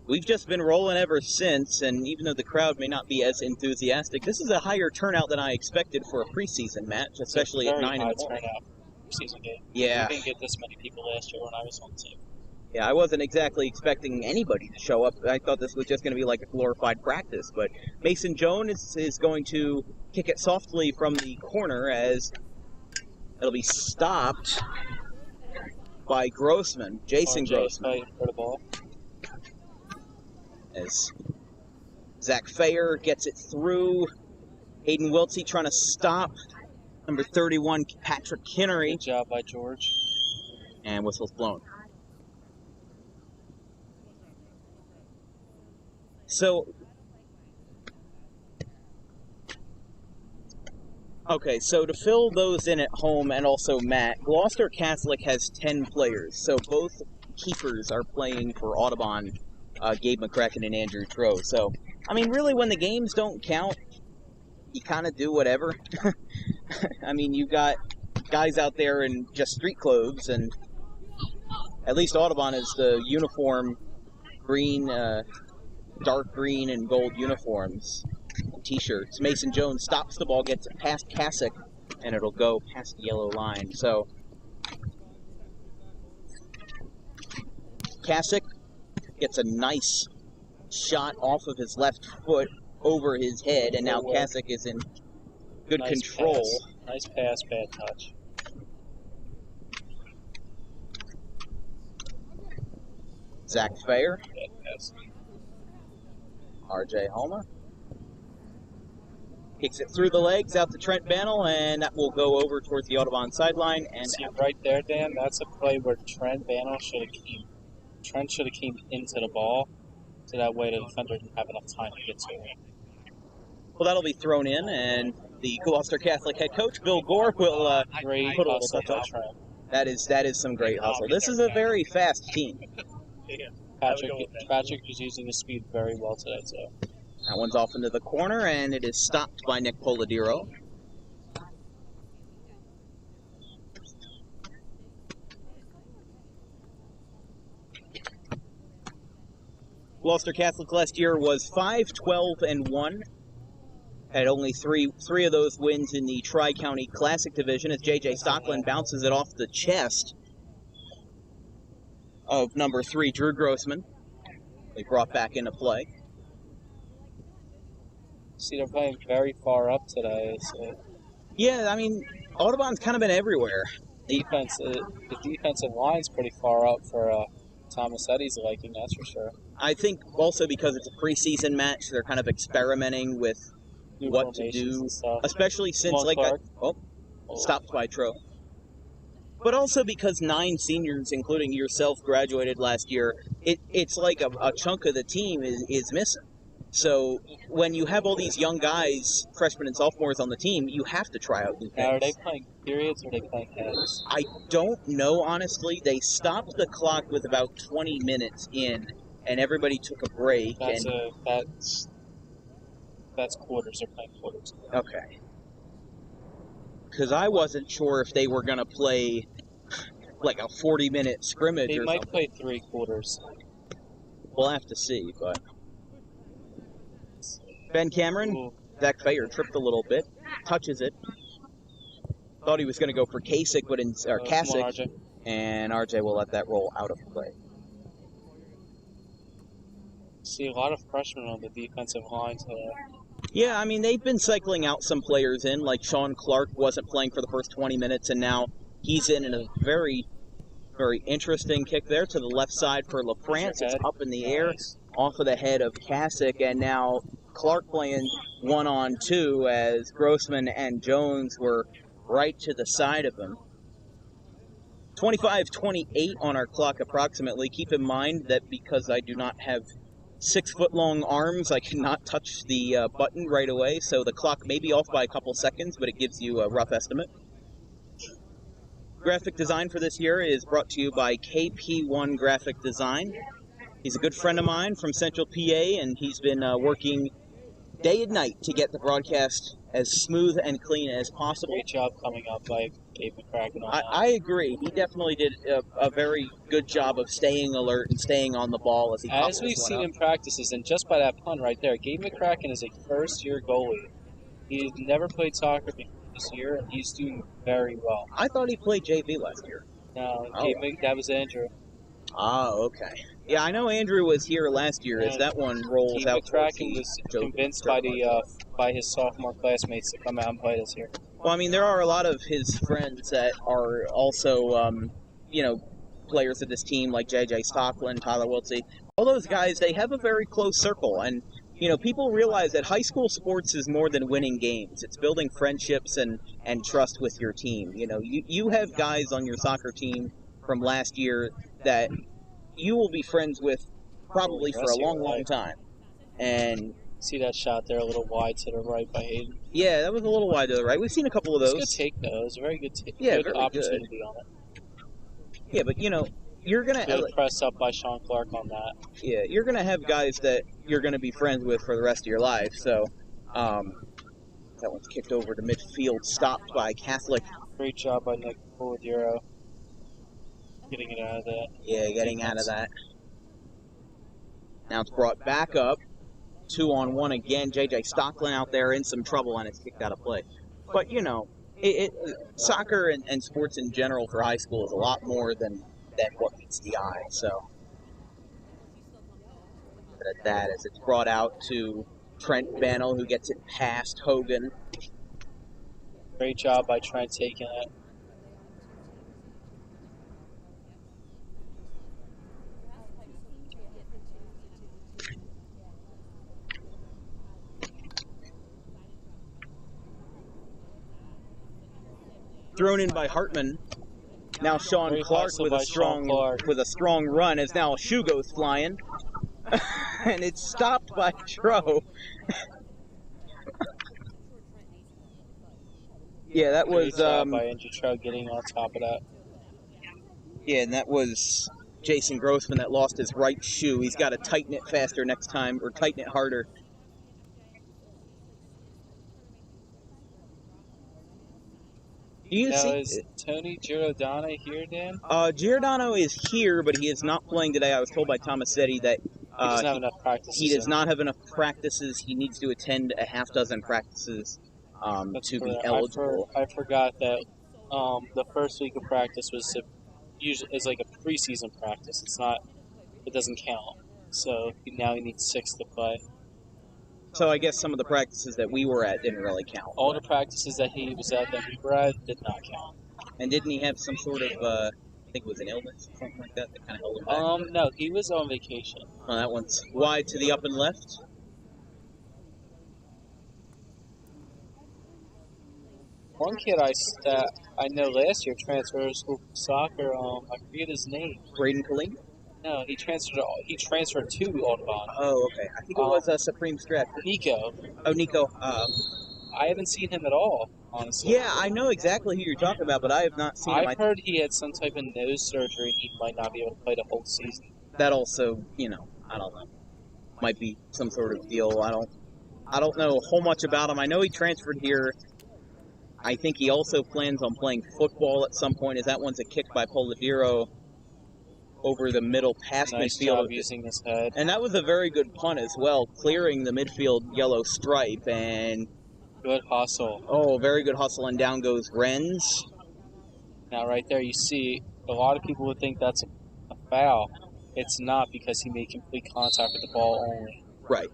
we've just been rolling ever since, and even though the crowd may not be as enthusiastic, this is a higher turnout than I expected for a preseason match, especially at 9 in the morning. Preseason game. Yeah. We didn't get this many people last year when I was on the team. Yeah, I wasn't exactly expecting anybody to show up. I thought this was just going to be like a glorified practice, but Mason Jones is going to kick it softly from the corner as it'll be stopped by Grossman, Jason Grossman. Fighting for the ball. As Zach Fayer gets it through. Hayden Wiltsey trying to stop number 31, Patrick Kinnery. Good job by George. And whistle's blown. So, okay, so to fill those in at home and also Matt, Gloucester Catholic has 10 players. So both keepers are playing for Audubon, Gabe McCracken and Andrew Troe. So, I mean, really, when the games don't count, you kind of do whatever. I mean, you got guys out there in just street clothes, and at least Audubon is the uniform green, dark green and gold uniforms, t-shirts. Mason Jones stops the ball, gets it past Kasich, and it'll go past the yellow line. So, Kasich gets a nice shot off of his left foot over his head, and now Kasich is in good control. Pass. Nice pass, bad touch. Zach Fayer, Bad pass. R.J. Homer. Kicks it through the legs out to Trent Bannell, and that will go over towards the Audubon sideline. And See right there, Dan, that's a play where Trent Bannell should have came. Trent should have came into the ball, so that way the defender didn't have enough time to get to it. well, that'll be thrown in, and the Gloucester Catholic head coach, Bill Gore, will Great put a little hustle touch by on. Trent. That is some great hustle. This is a very fast team. Patrick is using his speed very well today, too. That one's off into the corner, and it is stopped by Nick Poladiro. Gloucester Catholic last year was 5-12-1. Had only three of those wins in the Tri-County Classic Division as J.J. Stockland bounces it off the chest of number 3, Drew Grossman. They brought back into play. See, they're playing very far up today. So Yeah, I mean, Audubon's kind of been everywhere. the defensive line's pretty far up for Thomas Eddy's liking, that's for sure. I think also because it's a preseason match, they're kind of experimenting with New what to formations do, and stuff. especially since Come on, Clark. stopped by Tro. But also because 9 seniors, including yourself, graduated last year, it's like a chunk of the team is missing. So when you have all these young guys, freshmen and sophomores on the team, you have to try out new Now, are they things. playing periods or are they playing halves? I don't know, honestly. They stopped the clock with about 20 minutes in, and everybody took a break. That's and that's quarters. They're playing quarters. Okay. Because I wasn't sure if they were going to play like a 40-minute scrimmage They or might something. play 3 quarters. We'll have to see, but... Ben Cameron, Ooh. Zach Fayer tripped a little bit, touches it. Thought he was going to go for Kasich, but Come on, Kasich, RJ. and RJ will let that roll out of play. See a lot of freshmen on the defensive line today. Yeah, I mean, they've been cycling out some players in, like Sean Clark wasn't playing for the first 20 minutes, and now he's in a very, very interesting kick there to the left side for LaFrance. It's up in the air, Nice. off of the head of Kasich, and now Clark playing 1-on-2 as Grossman and Jones were right to the side of him. 25-28 on our clock approximately. Keep in mind that because I do not have 6-foot-long arms, I cannot touch the button right away, so the clock may be off by a couple seconds, but it gives you a rough estimate. Graphic design for this year is brought to you by KP1 Graphic Design. He's a good friend of mine from Central PA, and he's been working day and night to get the broadcast as smooth and clean as possible. Great job coming up by Gabe McCracken on that. I agree. He definitely did a very good job of staying alert and staying on the ball as he As we've seen in practices, and just by that pun right there, Gabe McCracken is a first-year goalie. He's never played soccer before this year, and he's doing very well. I thought he played JV last year. No, Oh. that was Andrew. Oh, okay. Yeah, I know Andrew was here last year as that one rolls Gabe out. McCracken was convinced by his sophomore classmates to come out and play this year. Well, I mean, there are a lot of his friends that are also, players of this team, like J.J. Stockland, Tyler Wiltsey. All those guys, they have a very close circle, and people realize that high school sports is more than winning games. It's building friendships and trust with your team. You have guys on your soccer team from last year that you will be friends with probably for a long, long time. And see that shot there, a little wide to the right by Hayden. Yeah, that was a little wide to the right. We've seen a couple of those. It's a good take, though. It was a very good take. Yeah, good very opportunity on it. Yeah, but you're gonna press up by Sean Clark on that. Yeah, you're gonna have guys that you're gonna be friends with for the rest of your life. So, that one's kicked over to midfield, stopped by Catholic. Great job by Nick Polidero. Getting it out of that. Yeah, getting out of that. Now it's brought back up. 2-on-1 again. J.J. Stockland out there in some trouble, and it's kicked out of play. But, soccer and sports in general for high school is a lot more than what meets the eye. So, at that as it's brought out to Trent Bannell, who gets it past Hogan. Great job by Trent taking it. Thrown in by Hartman. Now Sean Great Clark hustle with by a Sean Clark. strong run as now a shoe goes flying. And it's stopped by Tro. Yeah, that was Great job by Andrew Tro getting on top of that. Yeah, and that was Jason Grossman that lost his right shoe. He's got to tighten it faster next time, or tighten it harder. Is Tony Giordano here, Dan? Giordano is here, but he is not playing today. I was told by Tomasetti that he doesn't have enough practices. He does not have enough practices. He needs to attend a half dozen practices to be eligible. I forgot that the first week of practice is like a preseason practice. It doesn't count. So now he needs 6 to play. So I guess some of the practices that we were at didn't really count. All the practices that he was at that we were at did not count. And didn't he have some sort of, I think it was an illness or something like that kind of held him back? No, he was on vacation. Oh, that one's wide to the up and left. One kid I know last year transferred to school for soccer. I forget his name. Braden Colleen? No, he transferred to Audubon. Oh, okay. I think it was a Supreme Strat. Nico. Oh, Nico. I haven't seen him at all, honestly. Yeah, I know exactly who you're talking about, but I have not seen him. I've heard he had some type of nose surgery. He might not be able to play the whole season. That also, I don't know. Might be some sort of deal. I don't know a whole much about him. I know he transferred here. I think he also plans on playing football at some point, as that one's a kick by Polidero over the middle past nice midfield. Job using his head. And that was a very good punt as well, clearing the midfield yellow stripe. And good hustle. Oh, very good hustle, and down goes Renz. Now right there you see a lot of people would think that's a foul. It's not, because he made complete contact with the ball only. Right.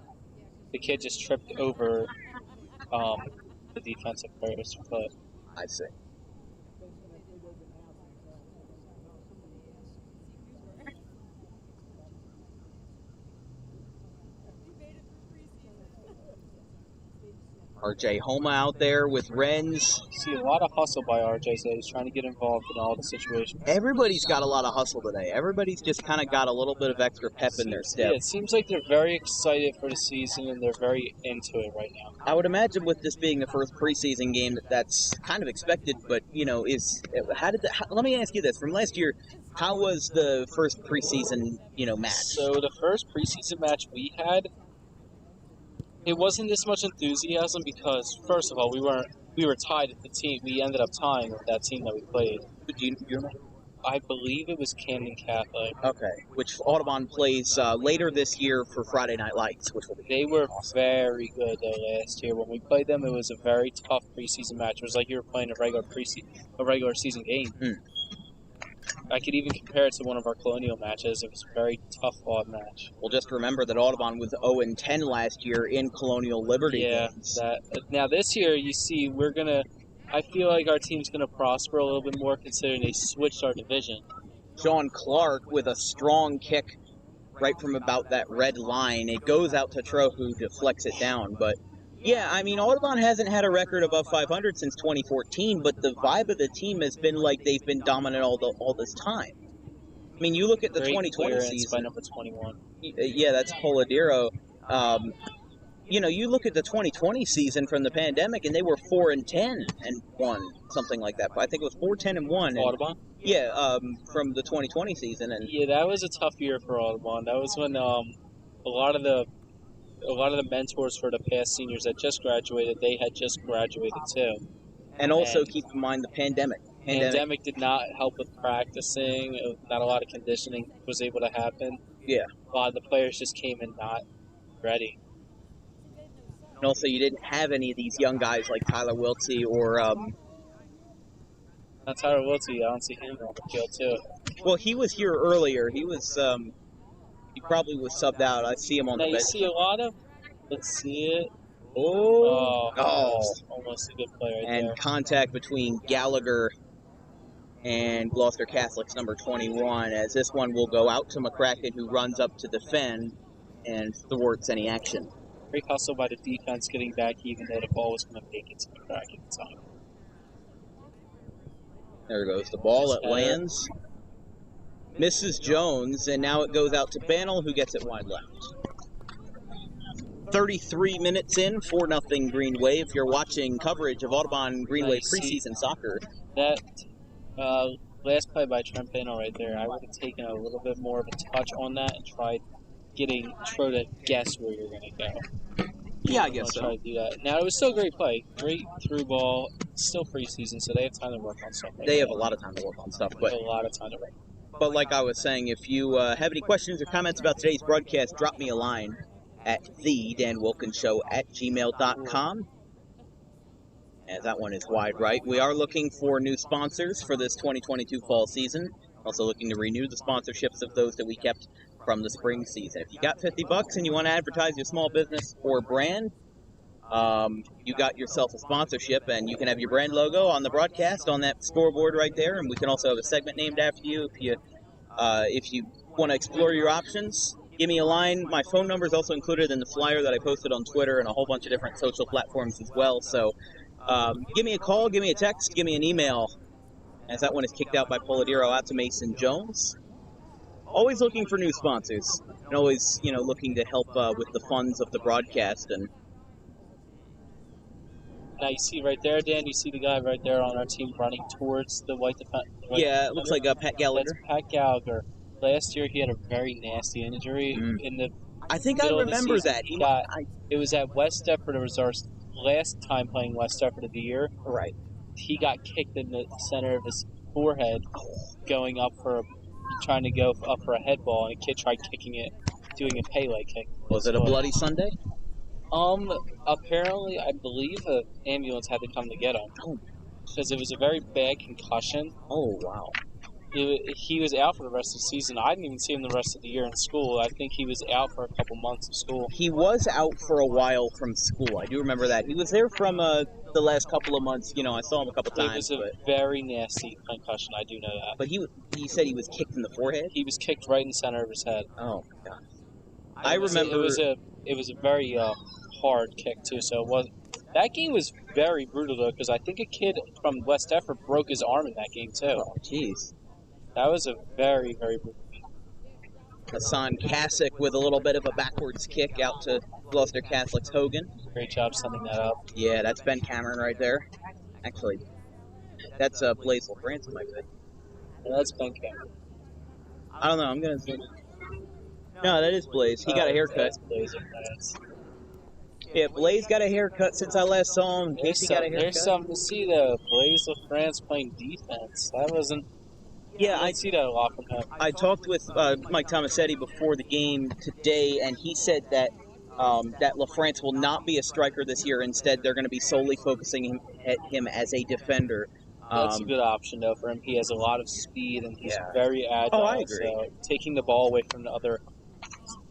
The kid just tripped over the defensive player's foot. I see. RJ Homa out there with Renz. See a lot of hustle by RJ, so he's trying to get involved in all the situations. Everybody's got a lot of hustle today. Everybody's just kind of got a little bit of extra pep in their step. Yeah, it seems like they're very excited for the season, and they're very into it right now. I would imagine with this being the first preseason game that's kind of expected, but, let me ask you this. From last year, how was the first preseason, match? So the first preseason match we had, it wasn't this much enthusiasm because, first of all, we were tied at the team. We ended up tying with that team that we played. Do you remember? I believe it was Camden Catholic. Okay. Which Audubon plays later this year for Friday Night Lights, which will be They were awesome. very good though last year. When we played them, it was a very tough preseason match. It was like you were playing a regular season game. I could even compare it to one of our Colonial matches. It was a very tough fought match. Well, just remember that Audubon was 0-10 last year in Colonial Liberty Yeah, games. now this year, you see, I feel like our team's gonna prosper a little bit more considering they switched our division. Sean Clark with a strong kick right from about that red line. It goes out to Tro, who deflects it down. But, yeah, I mean, Audubon hasn't had a record above 500 since 2014, but the vibe of the team has been like they've been dominant all this time. I mean, you look at the Great 2020 clearance season. by number 21. Yeah, that's Poladero. You know, you look at the 2020 season from the pandemic, and they were 4-10 and 1, something like that. I think it was 4-10 and 1. Audubon? Yeah, from the 2020 season, and Yeah, that was a tough year for Audubon. That was when a lot of the mentors for the past seniors that just graduated, they had just graduated too. and also And keep in mind the pandemic. Pandemic did not help with practicing. Not a lot of conditioning was able to happen. Yeah. A lot of the players just came in not ready. And also, you didn't have any of these young guys like Tyler Wiltsey or Not Tyler Wiltsey, I don't see him on the field too. well, he was here earlier. He was he probably was subbed out. I see him on Now the you bench. see a lot of. Let's see it. Oh, Almost a good play right and there. contact between Gallagher and Gloucester Catholic's number 21, as this one will go out to McCracken, who runs up to defend and thwarts any action. Great hustle by the defense getting back even though the ball was going to make it to McCracken at the time. There goes the ball. It lands. Misses Jones, and now it goes out to Bannell, who gets it wide left. 33 minutes in, 4-0 Green Wave. You're watching coverage of Audubon Green Wave preseason soccer. That last play by Trent Bannell right there, I would have taken a little bit more of a touch on that and tried getting Tro to guess where you're going to go. Yeah, I guess so. Try to do that. Now, it was still a great play. Great through ball. Still preseason, so they have time to work on stuff. They have a lot of time to work on stuff, They have a lot of time to work. but like I was saying, if you have any questions or comments about today's broadcast, drop me a line at thedanwilkinshow@gmail.com. As that one is wide right. We are looking for new sponsors for this 2022 fall season. Also looking to renew the sponsorships of those that we kept from the spring season. If you got $50 and you want to advertise your small business or brand, you got yourself a sponsorship, and you can have your brand logo on the broadcast on that scoreboard right there, and we can also have a segment named after you. If you want to explore your options, give me a line. My phone number is also included in the flyer that I posted on Twitter and a whole bunch of different social platforms as well. So give me a call, give me a text, give me an email, as that one is kicked out by Poladero out to Mason Jones. Always looking for new sponsors, and always, looking to help with the funds of the broadcast. And Now, you see right there, Dan, you see the guy right there on our team running towards the white defense. yeah, it looks like Pat Gallagher. That's Pat Gallagher. Last year, he had a very nasty injury in the I think I middle of the remember season. that. It was at West Deptford. It was our last time playing West Deptford of the year. Right. He got kicked in the center of his forehead, trying to go up for a head ball, and a kid tried kicking it, doing a Pele kick. Was it a bloody Sunday? Apparently, I believe an ambulance had to come to get him. Oh. Because it was a very bad concussion. Oh, wow. He was out for the rest of the season. I didn't even see him the rest of the year in school. I think he was out for a couple months of school. He was out for a while from school. I do remember that. He was there from the last couple of months. I saw him a couple times. It was a very nasty concussion. I do know that. But he said he was kicked in the forehead? He was kicked right in the center of his head. Oh, my God. I remember it was a very hard kick too. So that game was very brutal though, because I think a kid from West Deptford broke his arm in that game too. Oh, jeez. That was a very, very brutal game. Hassan Kasich with a little bit of a backwards kick out to Gloucester Catholic's Hogan. Great job sending that up. Yeah, that's Ben Cameron right there. Actually, that's Blaise Branson, I think. Yeah, that's Ben Cameron. I don't know. I'm going to say. No, that is Blaise. He got a haircut. That's Blaise. Yeah, Blaze got a haircut since I last saw him. Casey got a haircut. There's something to see though. Blaze LaFrance playing defense. That wasn't. Yeah, I see that a lot from him. I talked with Mike Tomasetti before the game today, and he said that that LaFrance will not be a striker this year. Instead, they're going to be solely focusing him as a defender. That's a good option though for him. He has a lot of speed and he's Yeah. very agile. Oh, I agree. So taking the ball away from the other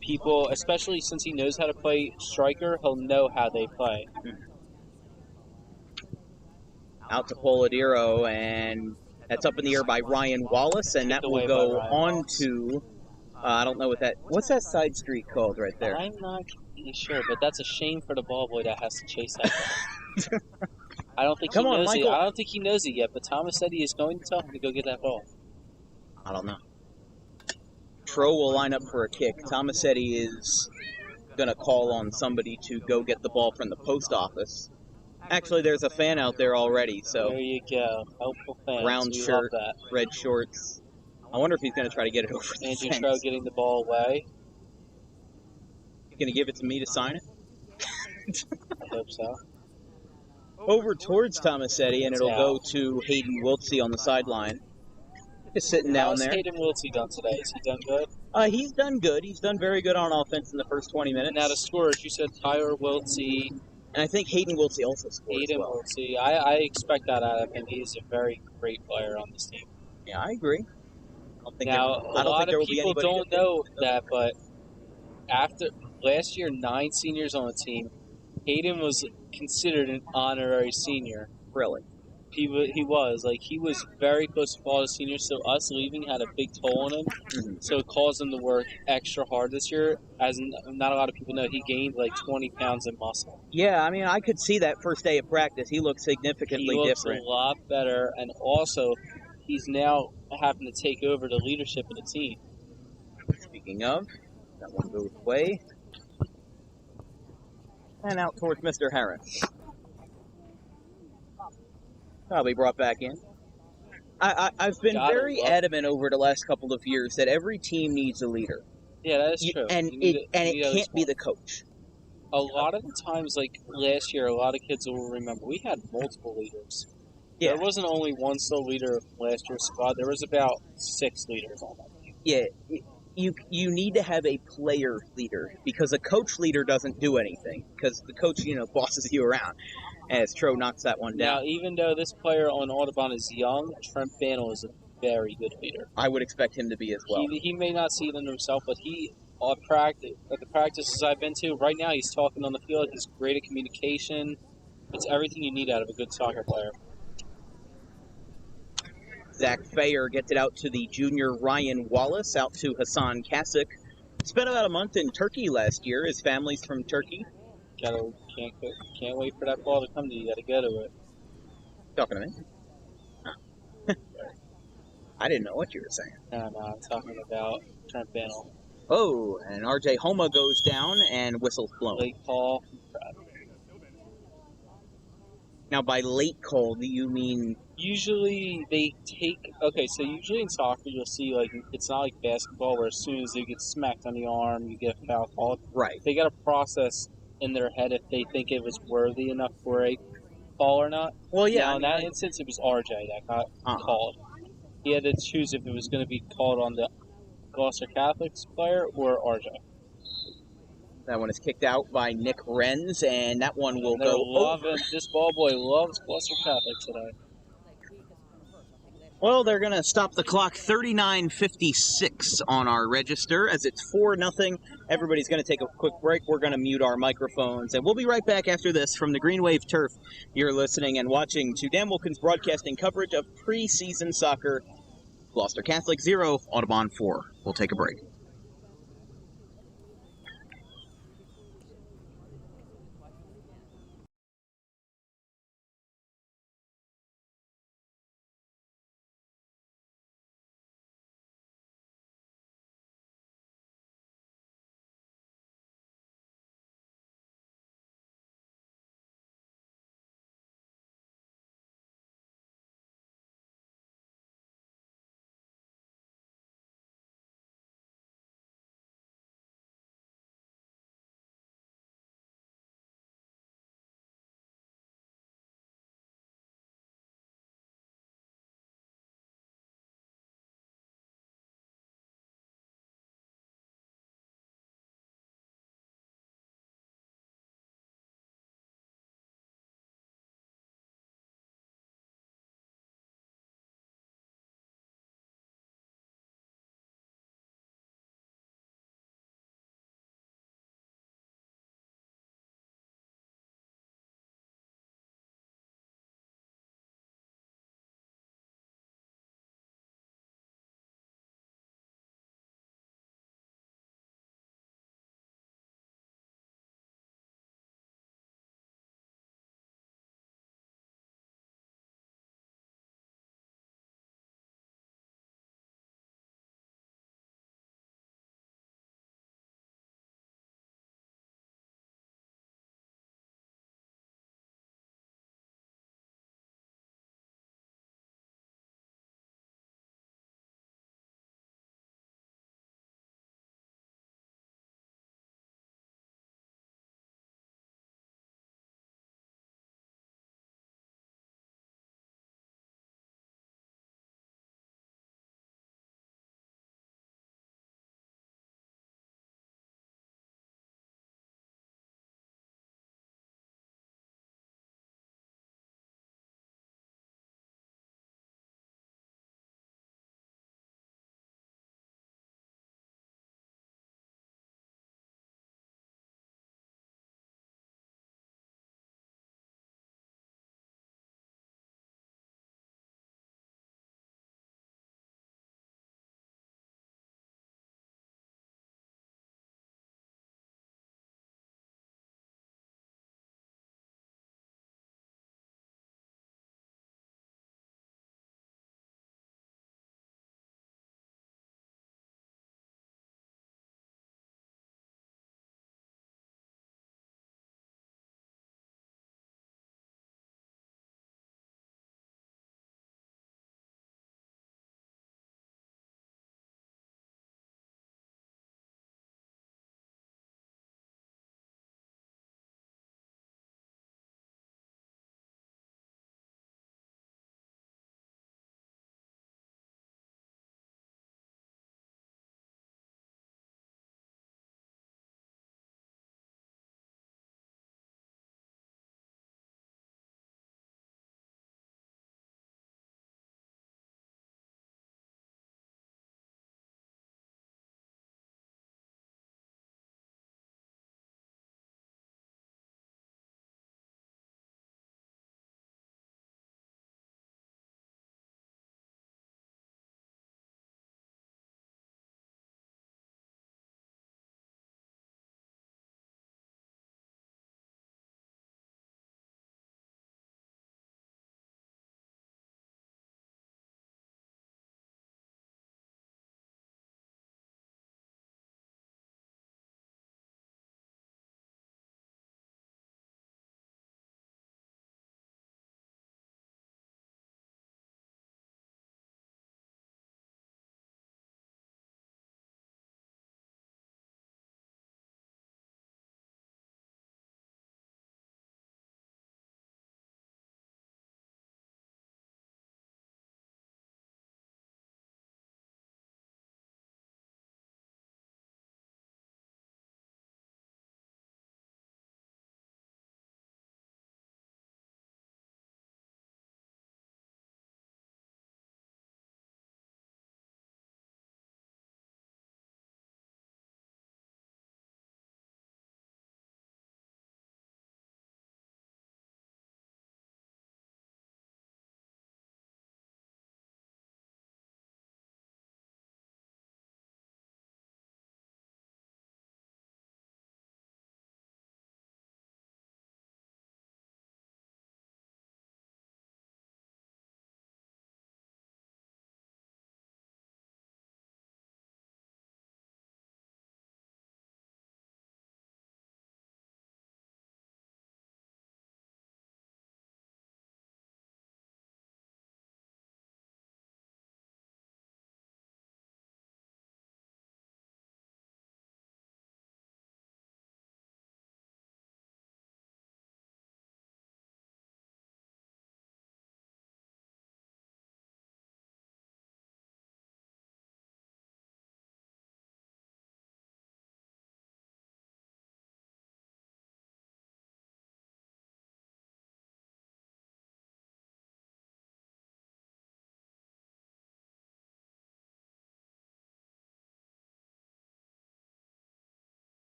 people, especially since he knows how to play striker, he'll know how they play. Out to Polidiro, and that's up in the air by Ryan Wallace, and that will go on to, I don't know what's that side street called right there? I'm not completely sure, but that's a shame for the ball boy that has to chase that ball. I don't think he knows it. I don't think he knows it yet, but Thomas said he is going to tell him to go get that ball. I don't know. Tro will line up for a kick. Tomasetti is going to call on somebody to go get the ball from the post office. Actually, there's a fan out there already, so. There you go. Helpful fans. Brown shirt, red shorts. I wonder if he's going to try to get it over the Andrew fence. Tro getting the ball away. Going to give it to me to sign it? I hope so. Over towards Tomasetti, and it'll go to Hayden Wiltsey on the sideline. Just sitting down there. How's Hayden Wiltsey done today? Is he done good? He's done good. He's done very good on offense in the first 20 minutes. Now the scorers, you said Tyler Wiltsey. And I think Hayden Wiltsey also scored Hayden as well. Wiltsey. I expect that out of him. He's a very great player on this team. Yeah, I agree. Now, a lot of people don't know that, but after last year, 9 seniors on the team, Hayden was considered an honorary senior. Really? He was. Like, he was very close to fall as a senior, so us leaving had a big toll on him. Mm-hmm. So it caused him to work extra hard this year. As not a lot of people know, he gained like 20 pounds in muscle. Yeah, I mean, I could see that first day of practice. He looked significantly different. He looks a lot better, and also he's now having to take over the leadership of the team. Speaking of, that one goes away. And out towards Mr. Harris. Probably brought back in. I've been very adamant over the last couple of years that every team needs a leader. Yeah, that is true. And it can't be the coach. A lot of the times, like last year, a lot of kids will remember, we had multiple leaders. Yeah. There wasn't only one sole leader of last year's squad. There was about 6 leaders on that team. Yeah, you need to have a player leader because a coach leader doesn't do anything because the coach, bosses you around. As Tro knocks that one down. Now, even though this player on Audubon is young, Trent Bannell is a very good leader. I would expect him to be as well. He may not see it in himself, but at the practices I've been to, right now he's talking on the field. He's great at communication. It's everything you need out of a good soccer player. Zach Fayer gets it out to the junior Ryan Wallace, out to Hassan Kasich. Spent about a month in Turkey last year. His family's from Turkey. Can't wait for that ball to come to you. You got to go to it. Talking to me? Oh. I didn't know what you were saying. No, I'm talking about Trent Bannell. Oh, and RJ Homa goes down and whistles blown. Late call. Now, by late call, do you mean... Usually they take... Okay, so usually in soccer you'll see, like, it's not like basketball where as soon as you get smacked on the arm, you get a foul called. Right. They got to process in their head if they think it was worthy enough for a call or not. Well, yeah. Now, in that instance, it was RJ that got called. He had to choose if it was going to be called on the Gloucester Catholic player or RJ. That one is kicked out by Nick Renz, and that one will go over. This ball boy loves Gloucester Catholic today. Well, they're going to stop the clock 39:56 on our register as it's 4-0. Everybody's going to take a quick break. We're going to mute our microphones, and we'll be right back after this from the Green Wave Turf. You're listening and watching to Dan Wilkins broadcasting coverage of preseason soccer. Gloucester Catholic 0, Audubon 4. We'll take a break.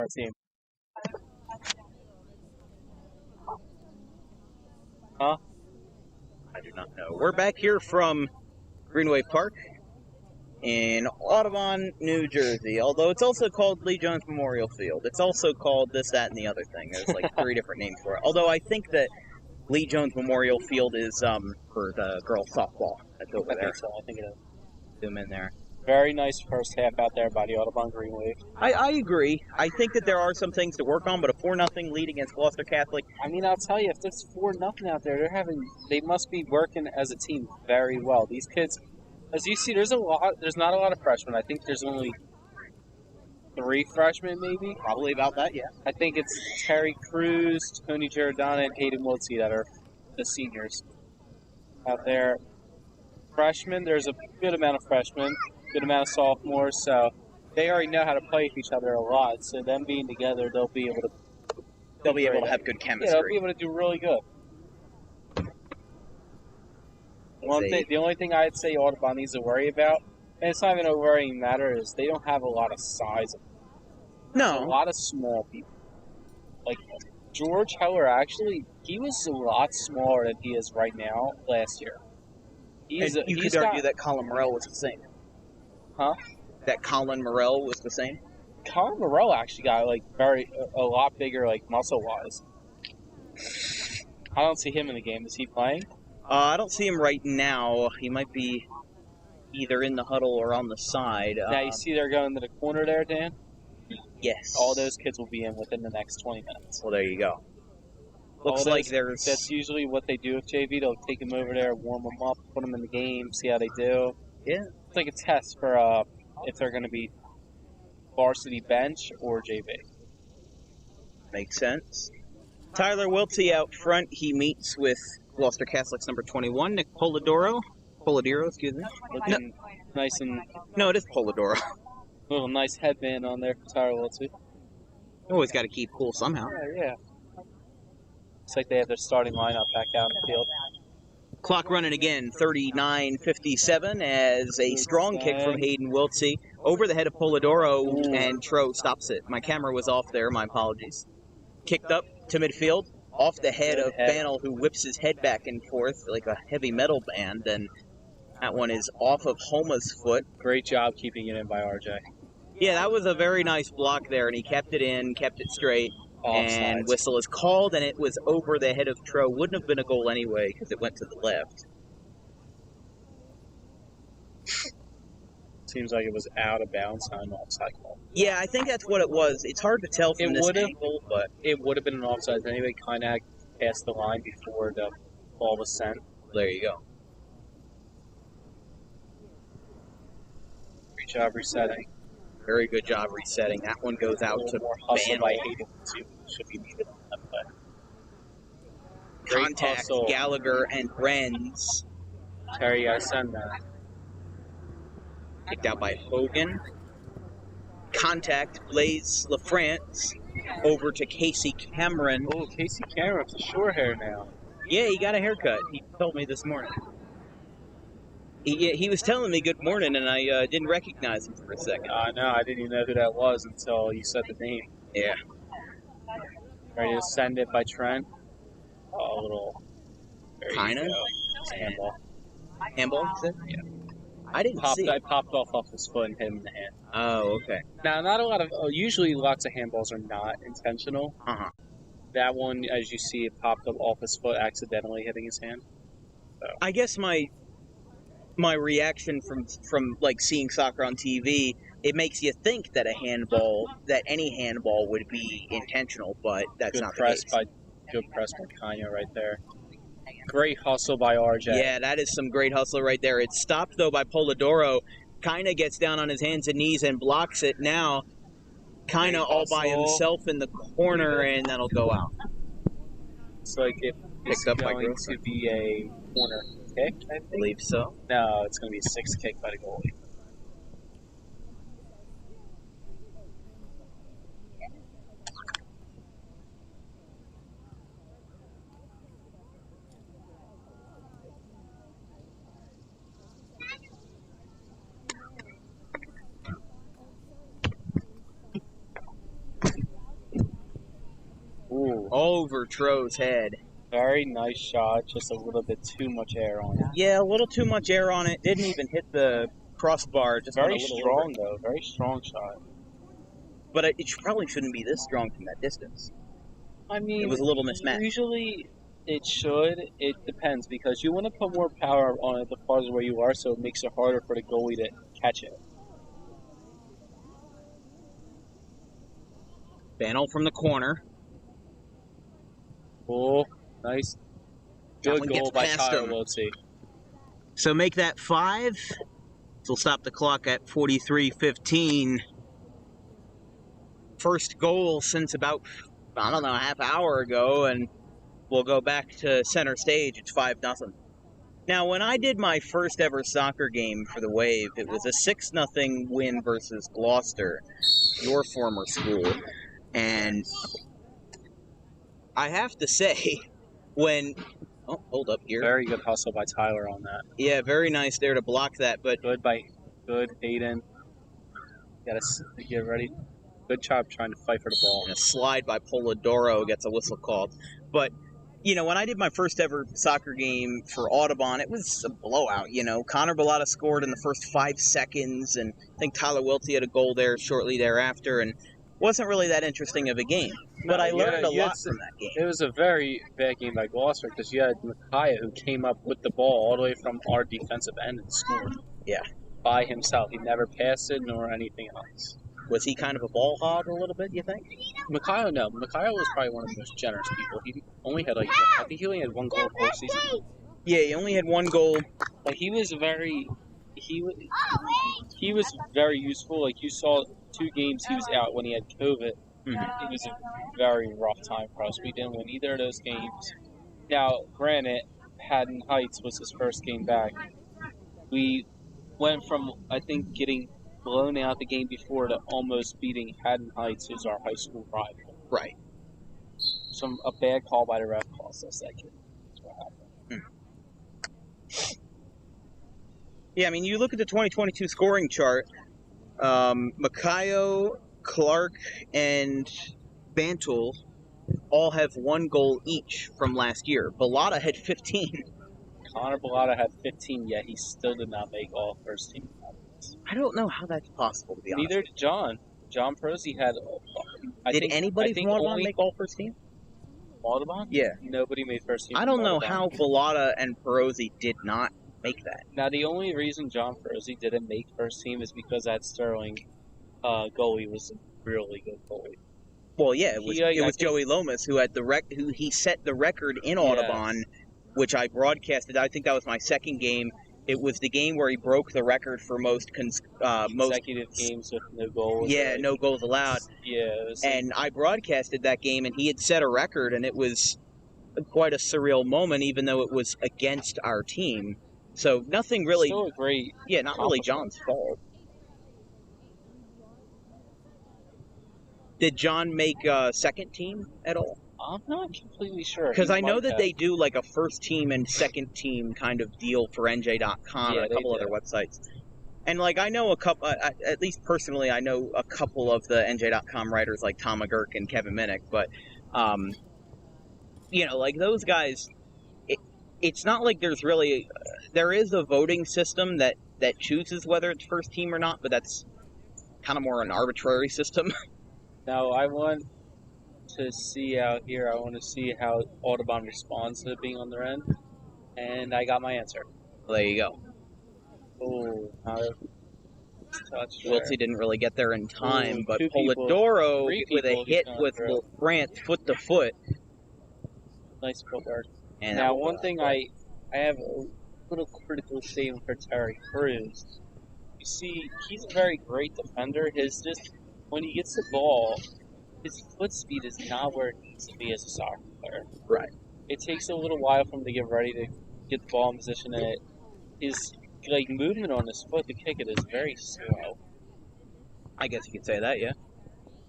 our team. Huh? I do not know. We're back here from Green Wave Park in Audubon, New Jersey. Although it's also called Lee Jones Memorial Field. It's also called this, that, and the other thing. There's like 3 different names for it. Although I think that Lee Jones Memorial Field is for the girls softball. That's over I there. think so. I think it is. Zoom in there. Very nice first half out there by the Audubon Green Wave. I agree. I think that there are some things to work on, but a 4-0 lead against Gloucester Catholic. I mean, I'll tell you, if there's 4-0 out there, they must be working as a team very well. These kids, as you see, there's not a lot of freshmen. I think there's only 3 freshmen, maybe. Probably about that, yeah. I think it's Terry Cruz, Tony Giordana, and Hayden Wiltsey that are the seniors out there. Freshmen, there's a good amount of freshmen, good amount of sophomores, so they already know how to play with each other a lot. So them being together, they'll be able to have good yeah, chemistry. they'll be able to do really good. The only thing I'd say Audubon needs to worry about, and it's not even a worrying matter, is they don't have a lot of size. There's a lot of small people. Like George Heller, actually, he was a lot smaller than he is right now last year. You could argue that Colin Morrell was the same. Huh? That Colin Morrell was the same? Colin Morrell actually got like a lot bigger, like muscle wise. I don't see him in the game. Is he playing? I don't see him right now. He might be either in the huddle or on the side. Now you see they're going to the corner there, Dan? Yes. All those kids will be in within the next 20 minutes. Well, there you go. Looks like there's... That's usually what they do with JV. They'll take them over there, warm them up, put them in the game, see how they do. Yeah. It's like a test for if they're going to be varsity bench or JV. Makes sense. Tyler Wiltsey out front. He meets with Gloucester Catholic's number 21, Nick Polidoro, excuse me. Looking nice and... No, it is Polidoro. Little nice headband on there for Tyler Wiltsey. Always got to keep cool somehow. Yeah. Looks like they have their starting lineup back out in the field. Clock running again, 39:57 as a strong kick from Hayden Wiltsey over the head of Polidoro, and Tro stops it. My camera was off there, my apologies. Kicked up to midfield, off the head of Bannell, who whips his head back and forth like a heavy metal band, and that one is off of Homa's foot. Great job keeping it in by RJ. Yeah, that was a very nice block there, and he kept it in, kept it straight. And Offsides. whistle is called, and it was over the head of Tro. Wouldn't have been a goal anyway because it went to the left. Seems like it was out of bounds on an offside call. Yeah, I think that's what it was. It's hard to tell from this angle, but it would have been an offside anyway. Kind of passed the line before the ball was sent. There you go. Great job resetting. Very good job resetting. That one goes out to more hustle by Bannell. Hayden too. Should be needed on that play. Contact hustle. Gallagher and Brenz. Terry, I send that. Kicked out by Hogan. Contact Blaise LaFrance over to Casey Cameron. Oh, Casey Cameron's a short hair now. Yeah, he got a haircut. He told me this morning. He was telling me good morning, and I didn't recognize him for a second. No, I didn't even know who that was until you said the name. Yeah. Ready to send it by Trent. Oh, a little. Kind of. Handball. Handball, you said? Yeah. I didn't see I it. popped off his foot and hit him in the hand. Oh, okay. Now, not a lot of. Usually, lots of handballs are not intentional. Uh-huh. That one, as you see, it popped up off his foot, accidentally hitting his hand. So. I guess my reaction from like seeing soccer on TV, it makes you think that any handball would be intentional, but that's not the case. Good press by Kanya right there. Great hustle by RJ. Yeah, that is some great hustle right there. It's stopped though by Polidoro. Kinda gets down on his hands and knees and blocks it now. Kinda all by himself in the corner, and that'll go out. It's like it's Picked up by going Grossman. to be a corner kick, I think. Believe so. No, it's going to be a 6 kick by the goalie. over Tro's head. Very nice shot, just a little bit too much air on it. Yeah, a little too much air on it. Didn't even hit the crossbar. Just Very went a little strong, over. though. Very strong shot. But it probably shouldn't be this strong from that distance. I mean, It was a little mismatched. Usually it should. It depends, because you want to put more power on it the farther away you are, so it makes it harder for the goalie to catch it. Bannell from the corner. Oh, nice. That Good one goal gets by past Tyler him. Wiltsey. So make that 5. So we'll stop the clock at 43:15. First goal since about, I don't know, a half hour ago, and we'll go back to center stage. It's 5-0. Now, when I did my first ever soccer game for the Wave, it was a 6-0 win versus Gloucester, your former school. And I have to say, when... Oh, hold up here. Very good hustle by Tyler on that. Yeah, very nice there to block that, but... Good Aiden. Got to get ready. Good job trying to fight for the ball. And a slide by Polidoro gets a whistle called. But, you know, when I did my first ever soccer game for Audubon, it was a blowout, you know. Connor Bellata scored in the first 5 seconds, and I think Tyler Wiltsey had a goal there shortly thereafter, and wasn't really that interesting of a game. But I learned a lot from that game. It was a very bad game by Gloucester, because you had Micaiah, who came up with the ball all the way from our defensive end and scored. Yeah. By himself. He never passed it nor anything else. Was he kind of a ball hog a little bit, you think? Micaiah, no. Micaiah was probably one of the most generous people. He only had, I think he only had 1 goal the whole season. Yeah, he only had 1 goal. Like, he was very useful. Like, you saw 2 games he was out when he had COVID. Mm-hmm. It was a very rough time for us. We didn't win either of those games. Now, granted, Haddon Heights was his first game back. We went from, I think, getting blown out the game before to almost beating Haddon Heights, who's our high school rival. Right. A bad call by the ref cost us that game. That's what happened. Yeah, I mean, you look at the 2022 scoring chart, Makayo, Clark, and Bantul all have 1 goal each from last year. Bellata had 15. Connor Bellata had 15, yet he still did not make all first team. I don't know how that's possible, to be honest. Neither did John. John Prosey had... Did anybody from Audubon make all first team? Audubon? Yeah. Nobody made first team. I don't know how Bellata and Perosi did not make that. Now, the only reason John Prosey didn't make first team is because that Sterling goalie was a really good goalie. Well, yeah, it was Joey Lomas who had who he set the record in Audubon, which I broadcasted. I think that was my second game. It was the game where he broke the record for most consecutive games with no goals. Yeah, no goals allowed. Yeah. And I broadcasted that game, and he had set a record, and it was quite a surreal moment, even though it was against our team. So nothing really... Still a great... Yeah, not really John's fault. Did John make second team at all? I'm not completely sure. Because I know that they do like a first team and second team kind of deal for NJ.com and a couple other websites. And like I know a couple, at least personally, I know a couple of the NJ.com writers like Tom McGurk and Kevin Minnick. But, you know, like those guys, it's not like there's really, there is a voting system that chooses whether it's first team or not, but that's kind of more an arbitrary system. Now, I want to see out here. I want to see how Audubon responds to being on their end, and I got my answer. Well, there you go. Oh, Wiltsey didn't really get there in time, but 2 people, Polidoro 3 with a hit with Brandt foot to foot. Nice footwork. And now, one thing I have a little critical statement for Terry Cruz. You see, he's a very great defender. When he gets the ball, his foot speed is not where it needs to be as a soccer player. Right. It takes a little while for him to get ready to get the ball in position, and his movement on his foot to kick it is very slow. I guess you could say that, yeah.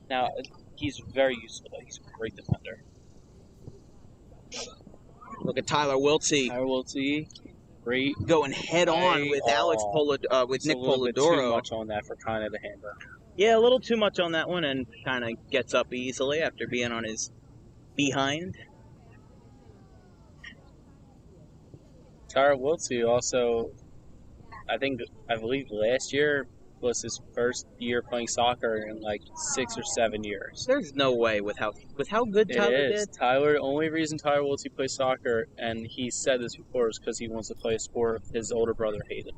Now, he's very useful. He's a great defender. Look at Tyler Wiltsey. Tyler Wiltsey, great. Going head on with with Nick Polidoro. Bit too much on that for kind of the handle. Yeah, a little too much on that one, and kind of gets up easily after being behind. Tyler Wiltsey also, I believe last year was his first year playing soccer in like 6 or 7 years. There's no way with how good Tyler It is. did. The only reason Tyler Wiltsey plays soccer, and he said this before, is because he wants to play a sport his older brother hated.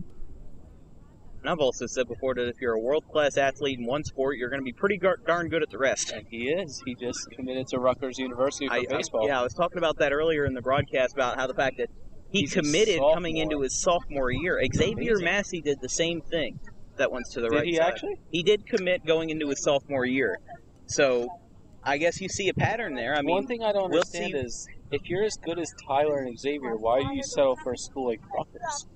And I've also said before that if you're a world-class athlete in one sport, you're going to be pretty darn good at the rest. And he is. He just committed to Rutgers University for baseball. I was talking about that earlier in the broadcast about how the fact that he He's a committed sophomore. coming into his sophomore year. Xavier Massey did the same thing. That one's to the right Did he side. actually? He did commit going into his sophomore year. So I guess you see a pattern there. I mean, one thing I don't understand is if you're as good as Tyler and Xavier, why do you settle for a school like Rutgers?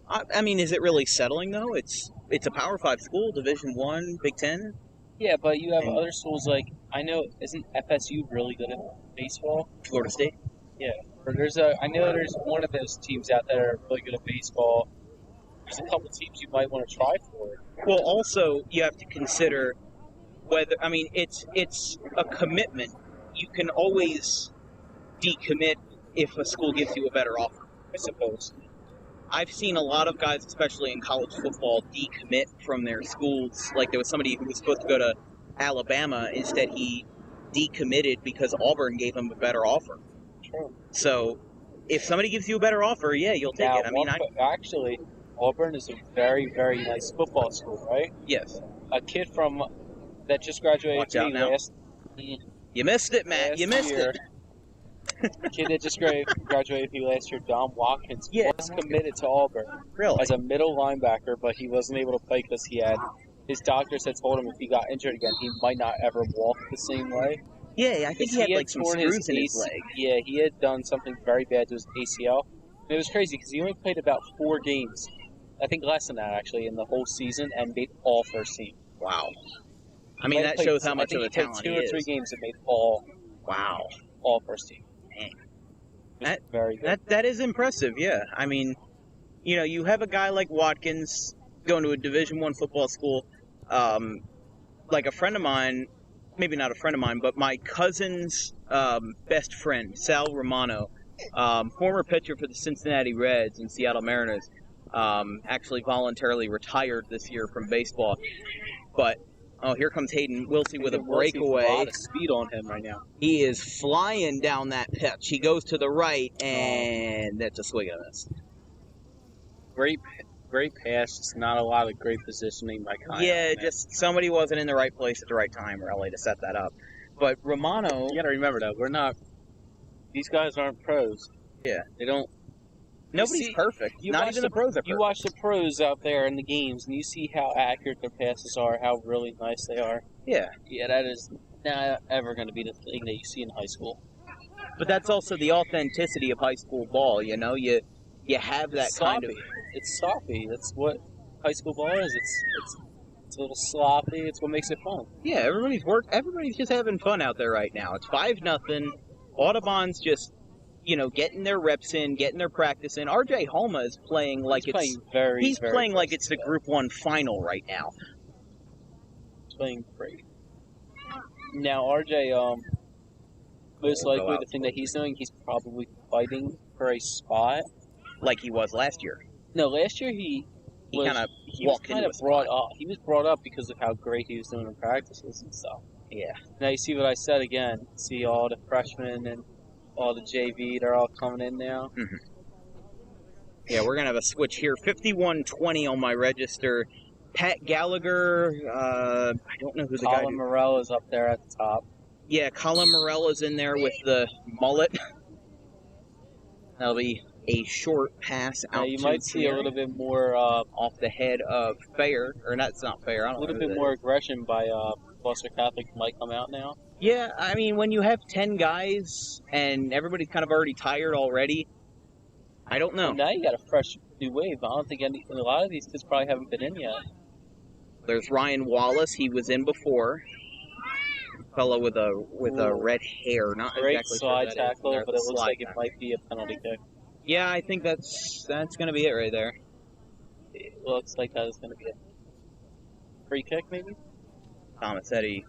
I mean, is it really settling though? It's a Power 5 school, Division I, Big Ten. Yeah, but you have other schools like, I know, isn't FSU really good at baseball? Florida State. Yeah. Or I know there's one of those teams out there that are really good at baseball. There's a couple teams you might want to try for. Well, also you have to consider whether, I mean, it's a commitment. You can always decommit if a school gives you a better offer, I suppose. I've seen a lot of guys, especially in college football, decommit from their schools. Like there was somebody who was supposed to go to Alabama. Instead, he decommitted because Auburn gave him a better offer. True. So if somebody gives you a better offer, yeah, you'll take Now, it. I mean, actually, Auburn is a very, very nice football school, right? yes. A kid that just graduated Watch out now. You missed it, Matt. You missed it. A kid that just graduated last year, Dom Watkins, Yeah. was committed to Auburn Really? as a middle linebacker, but he wasn't able to play because his doctors had told him if he got injured again, he might not ever walk the same way. Yeah, I think he had like some torn screws in his leg. Yeah, he had done something very bad to his ACL. And it was crazy because he only played about 4 games. I think less than that, actually, in the whole season, and made all first team. Wow. I mean, that shows how much of a talent he he played 2 or is. 3 games and made all first team. Dang. That, very good. That is impressive, yeah. I mean, you know, you have a guy like Watkins going to a Division I football school. Like a friend of mine, maybe not a friend of mine, but my cousin's best friend, Sal Romano, former pitcher for the Cincinnati Reds and Seattle Mariners, actually voluntarily retired this year from baseball. But here comes Hayden Wiltsey with a breakaway. A lot of speed on him right now. He is flying down that pitch. He goes to the right, and that's a swing and a miss. Great pass, just not a lot of great positioning by Kyle. Yeah, just somebody wasn't in the right place at the right time, really, to set that up. But Romano... You got to remember that. These guys aren't pros. Yeah. They don't... Nobody's perfect. Not even the pros are perfect. You watch the pros out there in the games, and you see how accurate their passes are, how really nice they are. Yeah. Yeah, that is not ever going to be the thing that you see in high school. But that's also the authenticity of high school ball, you know? You have that kind of... It's sloppy. That's what high school ball is. It's a little sloppy. It's what makes it fun. Yeah, everybody's just having fun out there right now. It's 5-0. Audubon's just, getting their reps in, getting their practice in. RJ Homa is playing like He's playing like it's the Group 1 final right now. He's playing great. Now, RJ, most likely the thing that he's doing, he's probably fighting for a spot. Like he was last year. No, last year he was kind of brought up. He was brought up because of how great he was doing in practices and stuff. Yeah. Now you see what I said again. See all the freshmen and all the JV, they're all coming in now. Mm-hmm. Yeah, we're going to have a switch here. 51-20 on my register. Pat Gallagher, I don't know who the guy is. Colin Morell is up there at the top. Yeah, Colin Morell is in there with the mullet. That'll be a short pass out. Now you might see a little bit more off the head of Fair, or that's not Fair. I don't know. A little bit more aggression by Gloucester Catholic might come out now. Yeah, I mean, when you have 10 guys and everybody's kind of already tired already, I don't know. Well, now you got a fresh new wave. I don't think a lot of these kids probably haven't been in yet. There's Ryan Wallace. He was in before. Fellow with a red hair. Not great exactly slide sure tackle, but it looks like it might be a penalty kick. Yeah, I think that's going to be it right there. It looks like that is going to be a free kick, maybe? Thomas said he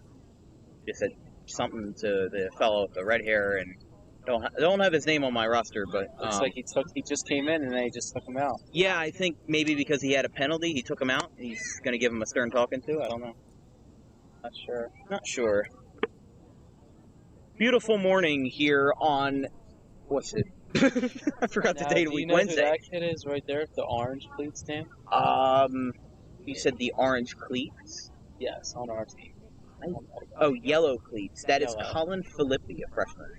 just said something to the fellow with the red hair, and don't have his name on my roster, but Looks like he just came in and they just took him out. yeah, I think maybe because he had a penalty, he took him out. He's going to give him a stern talking to. I don't know. Not sure. Beautiful morning here on what's it? I forgot the date of the week. Wednesday. Who that kid is right there? The orange cleats team. You said the orange cleats. Yes, on our team. Oh, yellow cleats. That is Yellow. Colin Filippi, a freshman.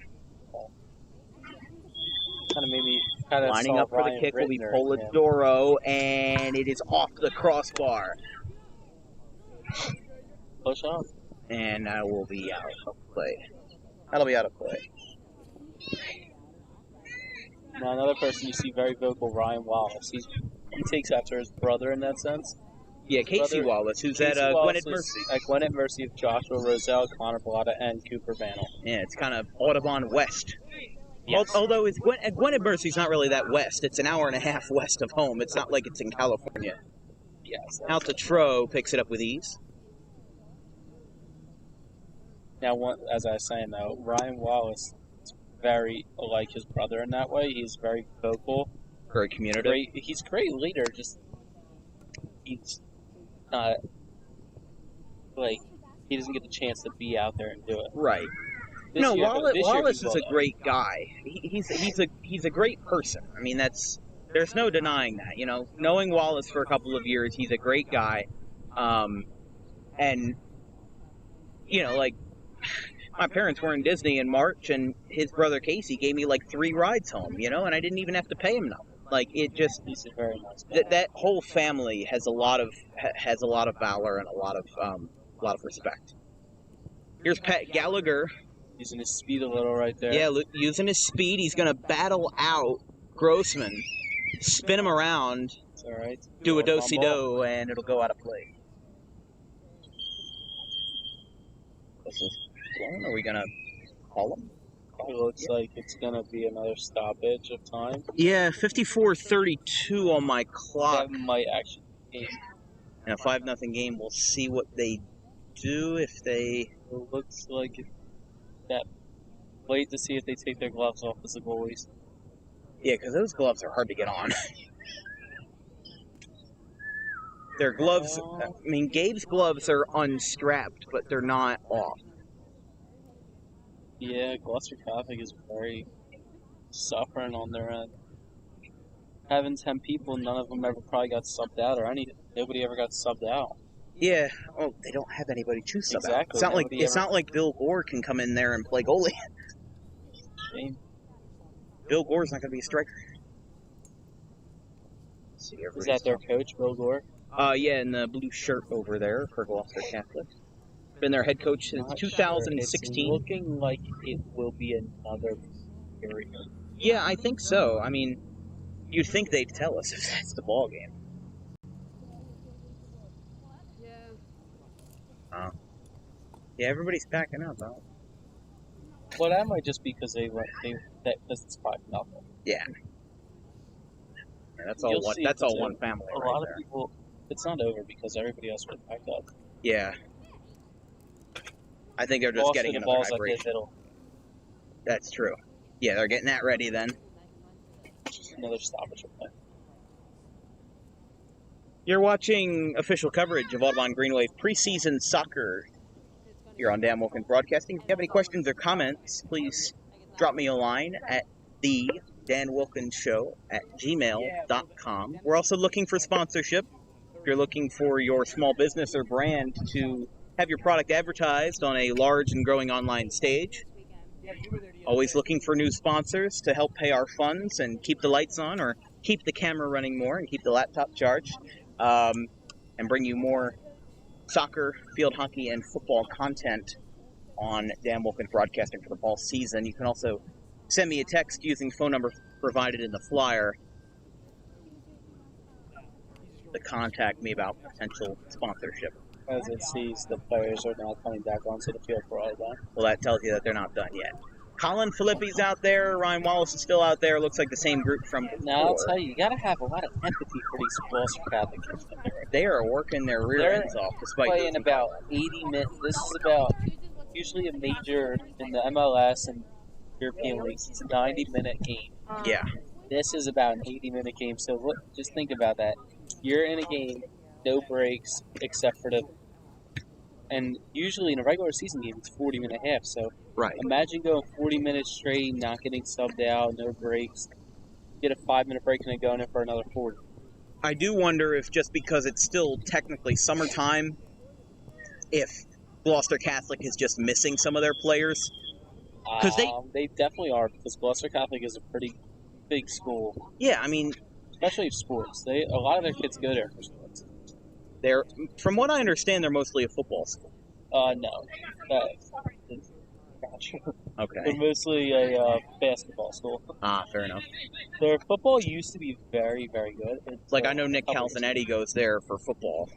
Kind of made me kind of Lining up for the kick will be Polidoro, and it is off the crossbar. Push off. And I will be out of play. That'll be out of play. Now another person you see very vocal, Ryan Wallace. He takes after his brother in that sense. Yeah, Casey Wallace, who's at Gwinnett Mercy. At Gwinnett Mercy of Joshua Roselle, Connor Bellata, and Cooper Bantle. Yeah, it's kind of Audubon West. Yes. Although Gwinnett Mercy's not really that west. It's an hour and a half west of home. It's not like it's in California. Yes. Altitro picks it up with ease. Now, as I was saying, though, Ryan Wallace is very like his brother in that way. He's very vocal. Very communicative. He's a great leader. Just he's not like he doesn't get the chance to be out there and do it. Right. This year, Wallace is he a great guy. He's a great person. I mean, there's no denying that. You know, knowing Wallace for a couple of years, he's a great guy. And you know, like my parents were in Disney in March, and his brother Casey gave me like 3 rides home. You know, and I didn't even have to pay him nothing. Like it just he's a very nice guy. That whole family has a lot of valor and a lot of respect. Here's Pat Gallagher. Using his speed a little right there. Yeah, using his speed. He's going to battle out Grossman, spin him around, It's all right. do a do-si-do, and it'll go out of play. Are we going to call him? It looks like it's going to be another stoppage of time. Yeah, 54:32 on my clock. That might actually be. In a 5-0 game, we'll see what they do if they... It looks like that. Wait to see if they take their gloves off as the goalies. Yeah, because those gloves are hard to get on. Their gloves, I mean, Gabe's gloves are unstrapped, but they're not off. Yeah, Gloucester Catholic is very suffering on their end. Having 10 people, none of them ever probably got subbed out or anything. Nobody ever got subbed out. Yeah, oh, they don't have anybody to sub out. Exactly. It's not like Bill Gore can come in there and play goalie. Shame. Bill Gore's not going to be a striker. See, Is that their coach, Bill Gore? Yeah, in the blue shirt over there for Gloucester Catholic. Been their head coach since 2016. It's looking like it will be another period. Yeah, I think so. I mean, you'd think they'd tell us if that's the ball game. Yeah, everybody's packing up, huh? Well, that might just be because because it's 5-0. Yeah, that's all. That's all one family. A lot of people. It's not over because everybody else would pack up. Yeah, I think they're just getting the another balls hybrid. That's true. Yeah, they're getting that ready then. Just another stoppage of play. You're watching official coverage of Audubon Green Wave preseason soccer here on Dan Wilkins Broadcasting. If you have any questions or comments, please drop me a line at the Dan Wilkins Show at gmail.com. We're also looking for sponsorship. If you're looking for your small business or brand to have your product advertised on a large and growing online stage, always looking for new sponsors to help pay our funds and keep the lights on or keep the camera running more and keep the laptop charged, and bring you more soccer, field hockey, and football content on Dan Wilkins Broadcasting for the fall season. You can also send me a text using phone number provided in the flyer to contact me about potential sponsorship. As it sees the players are now coming back onto the field for all that. Well, that tells you that they're not done yet. Colin Filippi's out there. Ryan Wallace is still out there. Looks like the same group from before. Now, I'll tell you got to have a lot of empathy for these Gloucester Catholic kids. They are working their rear ends off. Despite playing about 80 minutes. This is about usually a major in the MLS and European leagues. It's a 90-minute game. Yeah. This is about an 80-minute game. So just think about that. You're in a game, no breaks except for the. And usually in a regular season game, it's 40-minute half. So Right. imagine going 40 minutes straight, not getting subbed out, no breaks. Get a 5-minute break and then going in for another 40. I do wonder if just because it's still technically summertime, if Gloucester Catholic is just missing some of their players. 'Cause They definitely are, because Gloucester Catholic is a pretty big school, Yeah, I mean, especially sports. A lot of their kids go there for sports. they're from what I understand, they're mostly a football school. No, that is not true. They're Okay. mostly a basketball school. Fair enough. Their football used to be very, very good. It's, Like, I know Nick couple years Calzanetti goes there for football.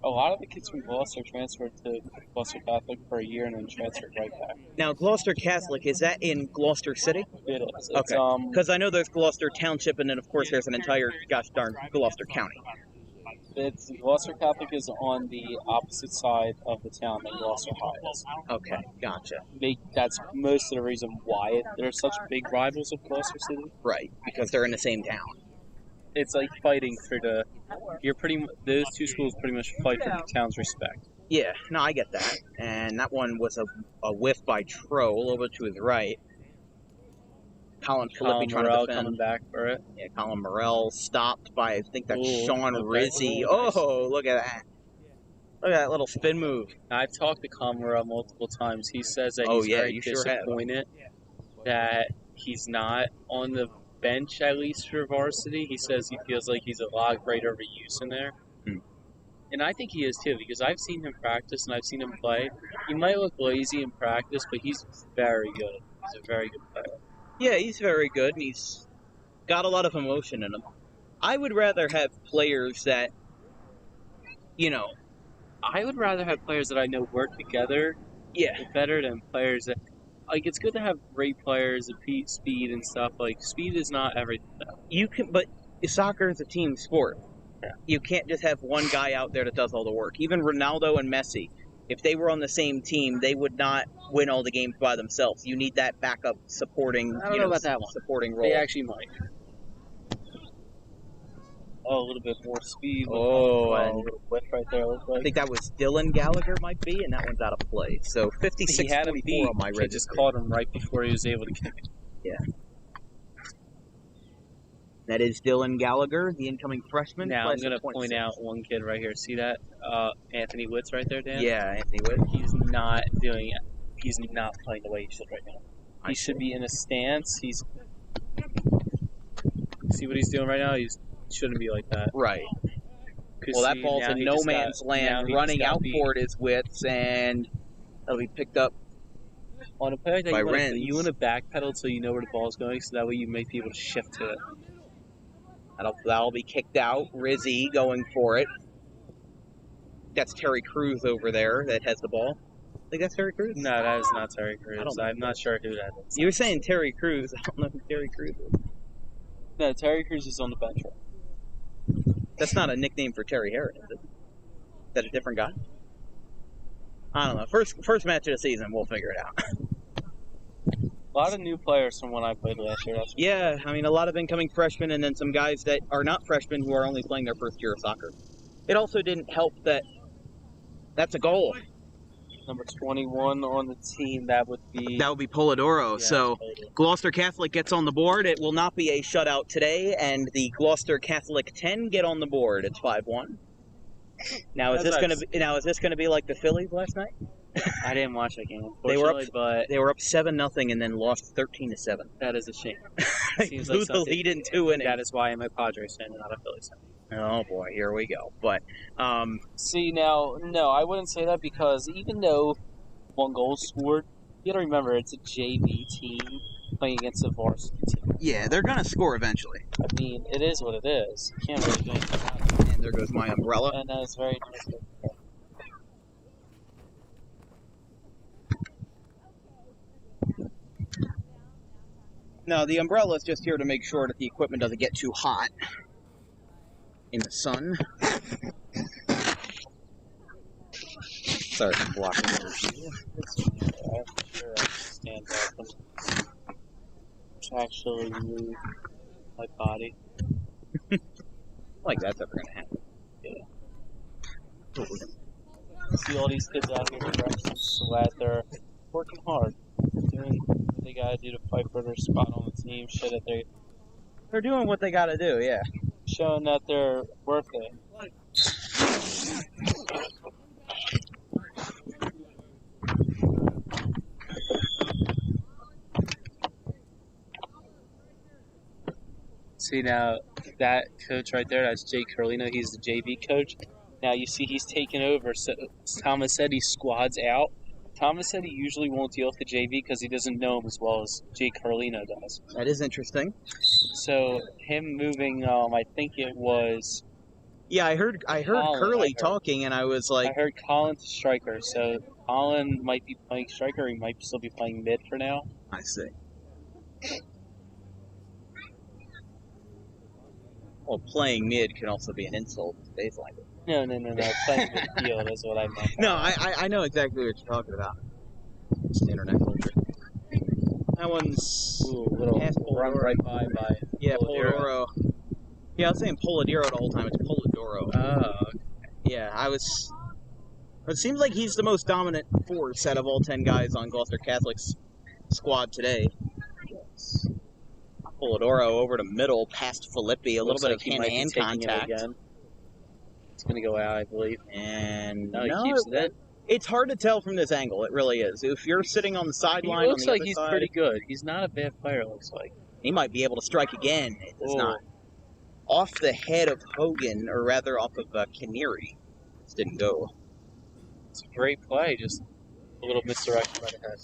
A lot of the kids from Gloucester transferred to Gloucester Catholic for a year and then transferred right back. Now, Gloucester Catholic, is that in Gloucester City? It is. Okay. Because I know there's Gloucester Township, and then, of course, there's an entire, gosh darn, Gloucester County. It's Gloucester Catholic is on the opposite side of the town that Gloucester High is. Okay, gotcha. That's most of the reason why they're such big rivals of Gloucester City. Right, because they're in the same town. It's like fighting for the. Those two schools pretty much fight for the town's respect. Yeah, no, I get that. And that one was a whiff by Tro, a little bit to his right. Colin Filippi trying to Morrell defend. coming back for it. Yeah, Colin Morrell stopped by, I think that's Ooh, Sean okay. Rizzi. Ooh, nice. Oh, look at that. Look at that little spin move. I've talked to Colin Morrell multiple times. He says that Oh, he's yeah, very you sure have. disappointed that he's not on the bench, at least for varsity. He says he feels like he's a lot greater use in there. Hmm. And I think he is too, because I've seen him practice and I've seen him play. He might look lazy in practice, but he's very good. He's a very good player. Yeah, he's very good, and he's got a lot of emotion in him. I would rather have players that, you know, I would rather have players that I know work together yeah, better than players that. Like, it's good to have great players and speed and stuff. Like, speed is not everything. you can, but soccer is a team sport. Yeah. You can't just have one guy out there that does all the work. Even Ronaldo and Messi, if they were on the same team, they would not win all the games by themselves. You need that backup supporting. I don't know about that one. Supporting role. They actually might. Oh, a little bit more speed. Oh, and and- a little whiff right there. Looks I like. think that was Dylan Gallagher, might be, and that one's out of play. So He had him 56-44 beat. on my He register. just caught him right before he was able to kick it. That is Dylan Gallagher, the incoming freshman. Now I'm class gonna of 26. point out one kid right here. See that Anthony Witts right there, Dan? Yeah, Anthony Witt. He's not doing it. He's not playing the way he should right now. I He should be in a stance. See what he's doing right now? He shouldn't be like that. Right. 'Cause Well, that see, ball's now in he no just man's got- now land. he Running just got out beat. for it is Witts, and that'll be picked up. On a play like that, by you Renz. want to backpedal so you know where the ball's going, so that way you might be able to shift to it. That'll be kicked out. Rizzi going for it. That's Terry Crews over there that has the ball. I think that's Terry Crews? No, that is not Terry I Crews. don't I'm not sure who that is. You were saying Terry Crews. I don't know who Terry Crews is. No, Terry Crews is on the bench. That's not a nickname for Terry Harris, is it? Is that a different guy? I don't know. First match of the season, we'll figure it out. A lot of new players from when I played last year. That's Yeah, I mean, a lot of incoming freshmen and then some guys that are not freshmen who are only playing their first year of soccer. It also didn't help that that's a goal. number 21 on the team. That would be. That would be Polidoro. Yeah, So totally. Gloucester Catholic gets on the board. It will not be a shutout today, and the Gloucester Catholic 10 get on the board. It's 5-1. Now is That's this gonna be like the Phillies last night? I didn't watch that game, They were up- unfortunately, but They were up 7-0 and then lost 13-7. that is a shame. Seems Blew like the something- lead in 2 innings. That is why I'm a Padres fan and not a Phillies fan. Oh boy, here we go. But See, now, no, I wouldn't say that because even though one goal was scored, you got to remember it's a JV team playing against a varsity team. yeah, they're gonna score eventually. I mean, it is what it is. You can't really do anything about it. And there goes my umbrella. And that is very interesting. No, the umbrella is just here to make sure that the equipment doesn't get too hot in the sun. Sorry for blocking your view. I'm sure I can stand up and actually move my body. Like that's ever gonna happen. See all these kids out here practicing sweat. They're working hard, doing what they gotta do to fight for their spot on the team. They're doing what they gotta do, yeah. Showing that they're worth it. See now, that coach right there, that's Jake Carlino. He's the JV coach. Now you see he's taken over. So Thomas said he squads out. Thomas said he usually won't deal with the JV because he doesn't know him as well as Jake Carlino does. That is interesting. So him moving, I think it was. Yeah, I heard Curly talking, and I was like, I heard Colin to striker. So Colin might be playing striker. He might still be playing mid for now. I see. Well, playing mid can also be an insult in today's language. No. Playing midfield is what I meant. No, I know exactly what you're talking about. Just internet culture. That one's little past run Polidoro. right by. Yeah, Polidoro. Yeah, I was saying Polidoro the whole time. It's Polidoro. Oh, Yeah, it seems like he's the most dominant force out of all 10 guys on Gloucester Catholic's squad today. Polidoro over to middle, past Filippi, a little bit of hand-to-hand contact. It's going to go out, I believe. And No, he keeps it in. It's hard to tell from this angle. It really is. If you're sitting on the sideline, He looks on the like other he's side, pretty good. He's not a bad player, it looks like. he might be able to strike again. It's Oh. not. Off the head of Hogan, or rather off of Kinneary. This didn't go. It's a great play, just a little misdirection by the head.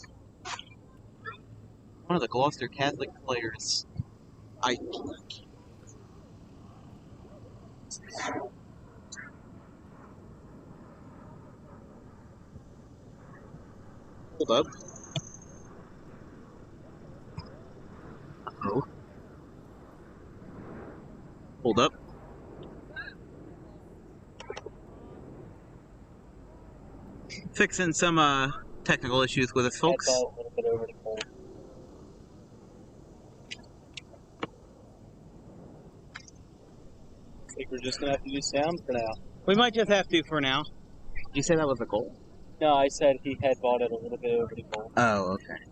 One of the Gloucester Catholic players, I hold up. Oh. Hold up. Fixing some technical issues with us, folks. That ball a little bit over the goal. I think we're just going to have to do sound for now. We might just have to for now. Did you say that was a goal? No, I said he headballed it a little bit over the goal. Oh, okay.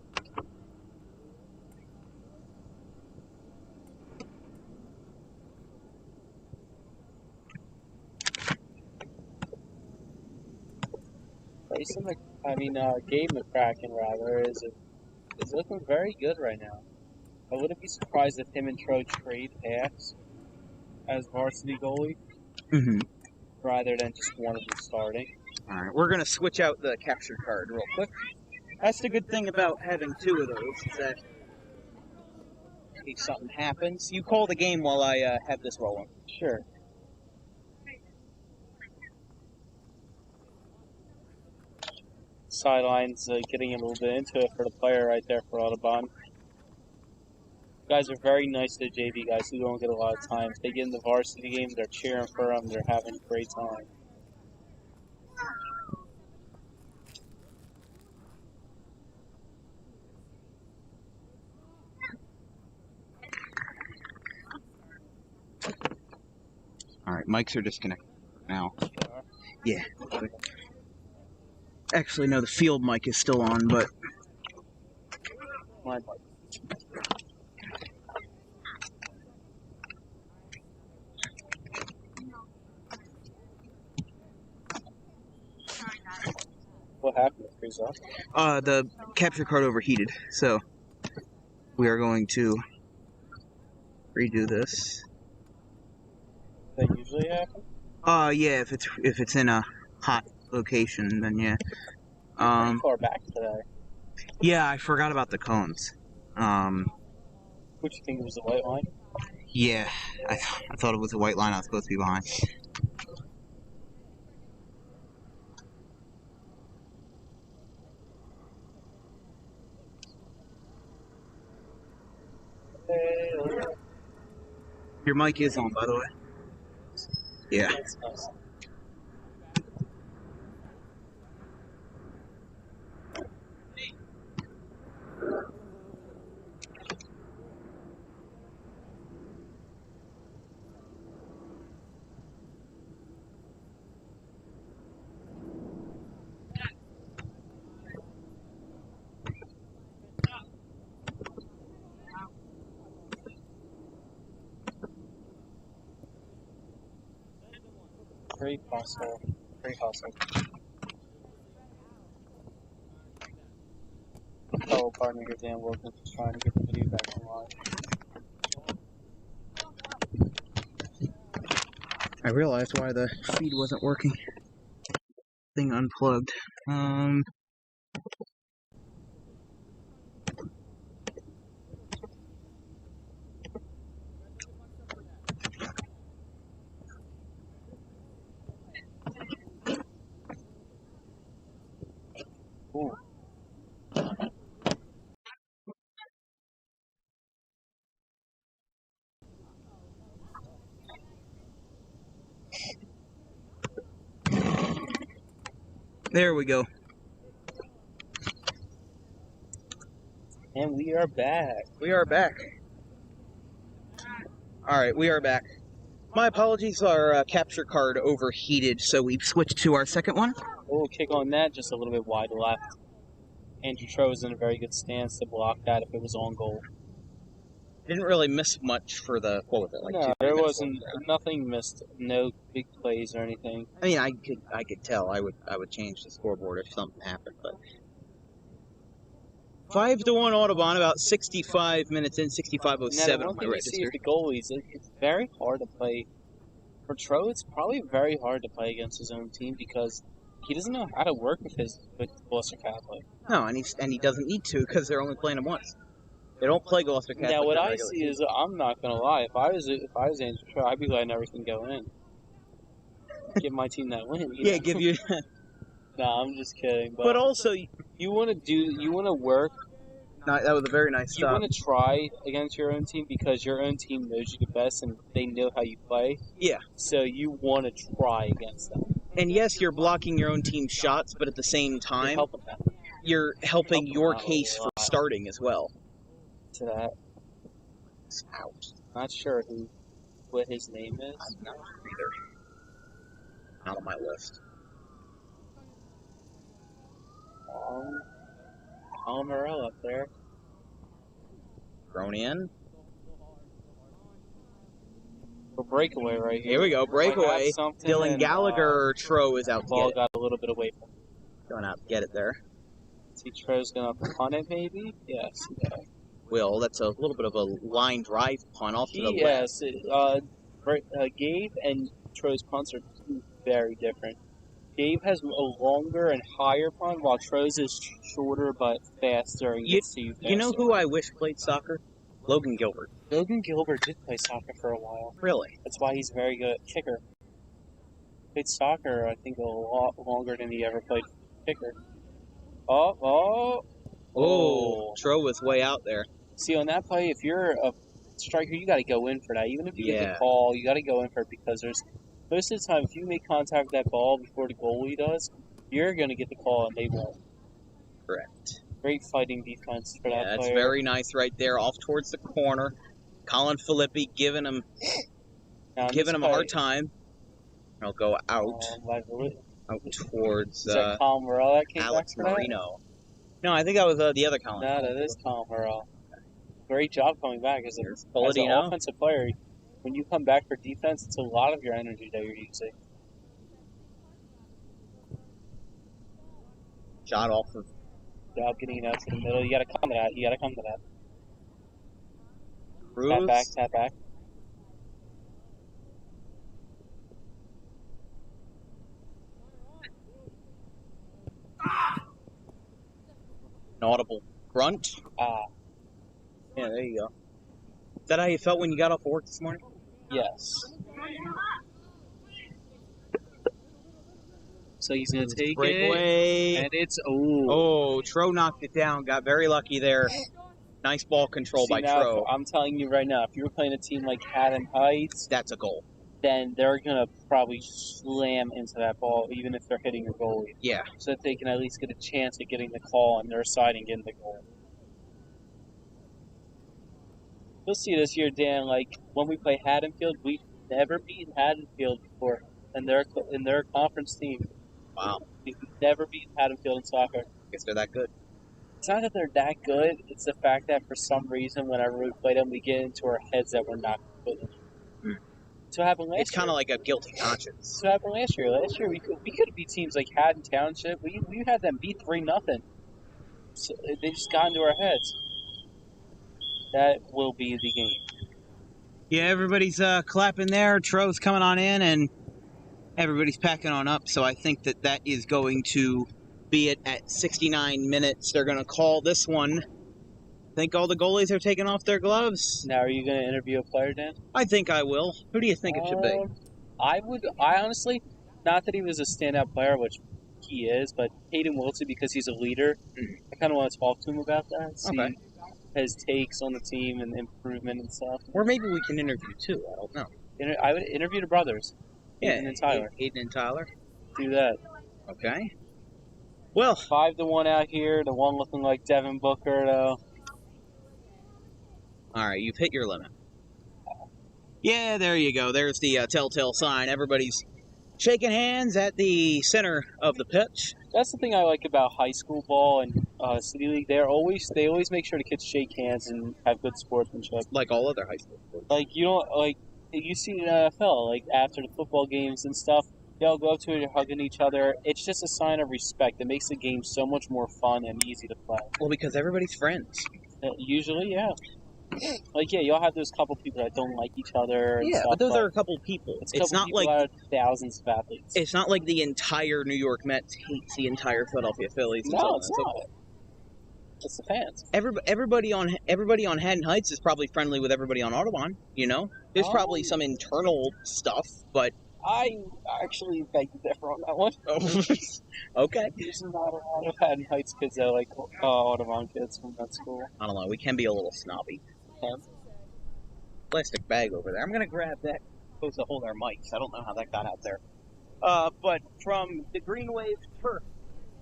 Gabe McCracken, rather, is looking very good right now. I wouldn't be surprised if him and Troy trade halves as varsity goalie, rather than just one of them starting. All right, we're going to switch out the capture card real quick. That's the good thing about having two of those, is that in case something happens, you call the game while I have this rolling. Sure. Sidelines getting a little bit into it for the player right there for Audubon. Guys are very nice to the JV guys who don't get a lot of time. If they get in the varsity game, they're cheering for them. They're having a great time. All right, mics are disconnected now. Yeah. Actually, no, the field mic is still on, but... My mic. What happened with Preseason? The capture card overheated, so we are going to redo this. That usually happen? Yeah, if it's in a hot location, then yeah. Pretty far back today. Yeah, I forgot about the cones. Which you think was the white line? Yeah, I thought it was a white line I was supposed to be behind. Your mic is on, by the way. Yeah. That's nice. Very possible. Very possible. Fellow partner here, Dan Wilkins, is trying to get the video back online. I realized why the feed wasn't working. Thing unplugged. Ooh. There we go. And we are back. We are back. Alright, we are back. My apologies, our capture card overheated, so we switched to our second one. Oh, kick on that, just a little bit wide left. Andrew Troh was in a very good stance to block that if it was on goal. Didn't really miss much for the, what was it, like No, 2 there minutes wasn't, nothing missed, no big plays or anything. I mean, I could tell. I would change the scoreboard if something happened, but 5-1 Audubon, about 65 minutes in, 65:07 Now, on one my thing to see register. is the goalies. It's very hard to play. For Troh, it's probably very hard to play against his own team because he doesn't know how to work with Gloucester Catholic. No, and he doesn't need to because they're only playing him once. They don't play Gloucester Catholic. Now, what in I regular see season. is, I'm not gonna lie. If I was Andrew Troh, I'd be letting everything go in. Give my team that win. You Yeah, know? give you. No, I'm just kidding. But also, You want to work. no, that was a very nice You stop. want to try against your own team because your own team knows you the best and they know how you play. Yeah. So you want to try against them. And yes, you're blocking your own team's shots, but at the same You time, help them out you're helping Help your them out case a for lot. starting as well. to that. Out. Not sure what his name is. I'm not either. Not on my list. Colin Morell up there. Thrown in. For breakaway right here. Here we go, Might breakaway. have something Dylan and, Gallagher, Troh is out to ball get it. got a little bit away from him. Going out to get it there. See, Tro's gonna punt it maybe? Yes. Yeah. Will, that's a little bit of a line drive punt off to the left. Yes. Gabe and Tro's punts are two very different. Gabe has a longer and higher punt, while Tro's is shorter but faster and gets to you faster. You know who I wish played soccer? Logan Gilbert. Logan Gilbert did play soccer for a while. Really? That's why he's very good at kicker. Played soccer, I think, a lot longer than he ever played kicker. Oh. Troh was way out there. See, on that play, if you're a striker, you got to go in for that. Even if you get Yeah. the call, you got to go in for it because there's most of the time, if you make contact with that ball before the goalie does, you're going to get the call and they won't. Correct. Great fighting defense for Yeah, that that's player. very nice right there, off towards the corner. Colin Filippi giving him Now, in a this hard play, time. He'll go out Is towards that Colin Morell that came Alex back for that? Marino. No, I think that was the other Colin. No, that is Colin Morell. Great job coming back as an Palladino. offensive player. When you come back for defense, it's a lot of your energy that you're using. Shot off of Job getting it out to the middle. You got to come to that. Cruz. Tap back. An audible grunt. Yeah, there you go. Is that how you felt when you got off work this morning? Yes. So he's going to take it. Breakaway. And it's, Oh, Troh knocked it down. Got very lucky there. Nice ball control by now, Troh. I'm telling you right now, if you're playing a team like Haddon Heights, That's a goal. then they're going to probably slam into that ball, even if they're hitting your goalie, Yeah. so that they can at least get a chance at getting the call on their side and getting the goal. You'll see this year, Dan, like when we play Haddonfield, we've never beaten Haddonfield before in their conference team. Wow. We've never beaten Haddonfield in soccer. Guess they're that good. It's not that they're that good, it's the fact that for some reason, whenever we play them, we get into our heads that we're not good. That's what happened last year. It's kind of like a guilty conscience. That's what happened last year. Last year we could have beat teams like Haddon Township. We had them beat 3-0. So they just got into our heads. That will be the game. Yeah, everybody's clapping there. Tro's coming on in, and everybody's packing on up. So I think that is going to be it at 69 minutes. They're going to call this one. I think all the goalies are taking off their gloves. Now, are you going to interview a player, Dan? I think I will. Who do you think it should be? I honestly, not that he was a standout player, which he is, but Hayden Wilson, because he's a leader, I kind of want to talk to him about that. See his takes on the team and improvement and stuff. Or maybe we can interview too. I don't know. I would interview the brothers. Hayden and Tyler. Hayden and Tyler. Do that. Okay. Well, 5-1 out here. The one looking like Devin Booker, though. All right, you've hit your limit. Yeah, there you go. There's the telltale sign. Everybody's shaking hands at the center of the pitch. That's the thing I like about high school ball and City League. They always make sure the kids shake hands and have good sportsmanship. Like all other high school sports. Like you see in the NFL, like after the football games and stuff, they all go up to it and hugging each other. It's just a sign of respect. It makes the game so much more fun and easy to play. Well, because everybody's friends. Usually, yeah. Like, yeah, you'll have those couple people that don't like each other. And yeah, stuff, but those are a couple people. It's not like out of thousands of athletes. It's not like the entire New York Mets hates the entire Philadelphia Phillies. No, it's not. It's the fans. Everybody on Haddon Heights is probably friendly with everybody on Audubon. You know, there's probably some internal stuff, but I actually beg to differ on that one. Okay. There's not a lot of Haddon Heights kids that like Audubon kids from that school. I don't know. We can be a little snobby. Plastic bag over there. I'm going to grab that. Supposed to hold our mics. I don't know how that got out there. But from the Green Wave turf,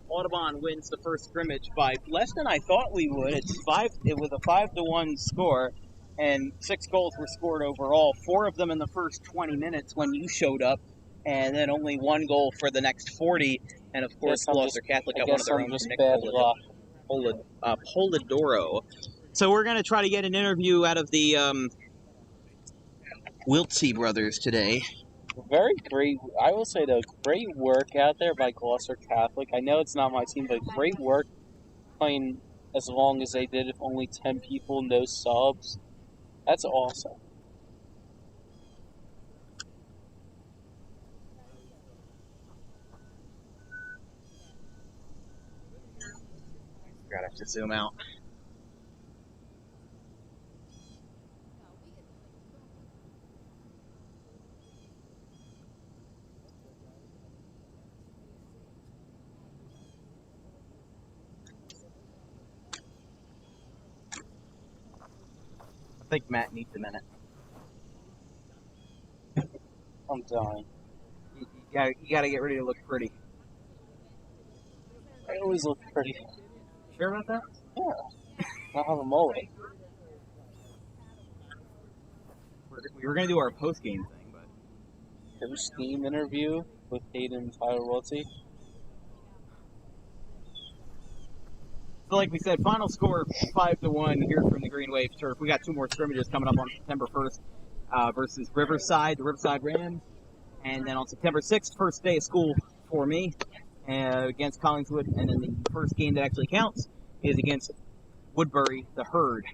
Audubon wins the first scrimmage by less than I thought we would. It was a 5-1 score, and 6 goals were scored overall. 4 of them in the first 20 minutes when you showed up, and then only 1 goal for the next 40. And of course, Gloucester Catholic got one of their own. Nick Polidoro. So we're going to try to get an interview out of the Wiltsey brothers today. Very great. I will say, though, great work out there by Gloucester Catholic. I know it's not my team, but great work playing as long as they did, if only 10 people, no subs. That's awesome. Gotta have to zoom out. I think Matt needs a minute. I'm dying. You gotta get ready to look pretty. I always look pretty. Sure about that? Yeah. I have a mullet. We were gonna do our post-game thing, but Post-game interview with Hayden and Tyler Wiltsey. So like we said, final score 5-1 here from the Green Wave turf. We got 2 more scrimmages coming up on September 1st versus Riverside, the Riverside Rams. And then on September 6th, first day of school for me against Collingswood. And then the first game that actually counts is against Woodbury, the Herd,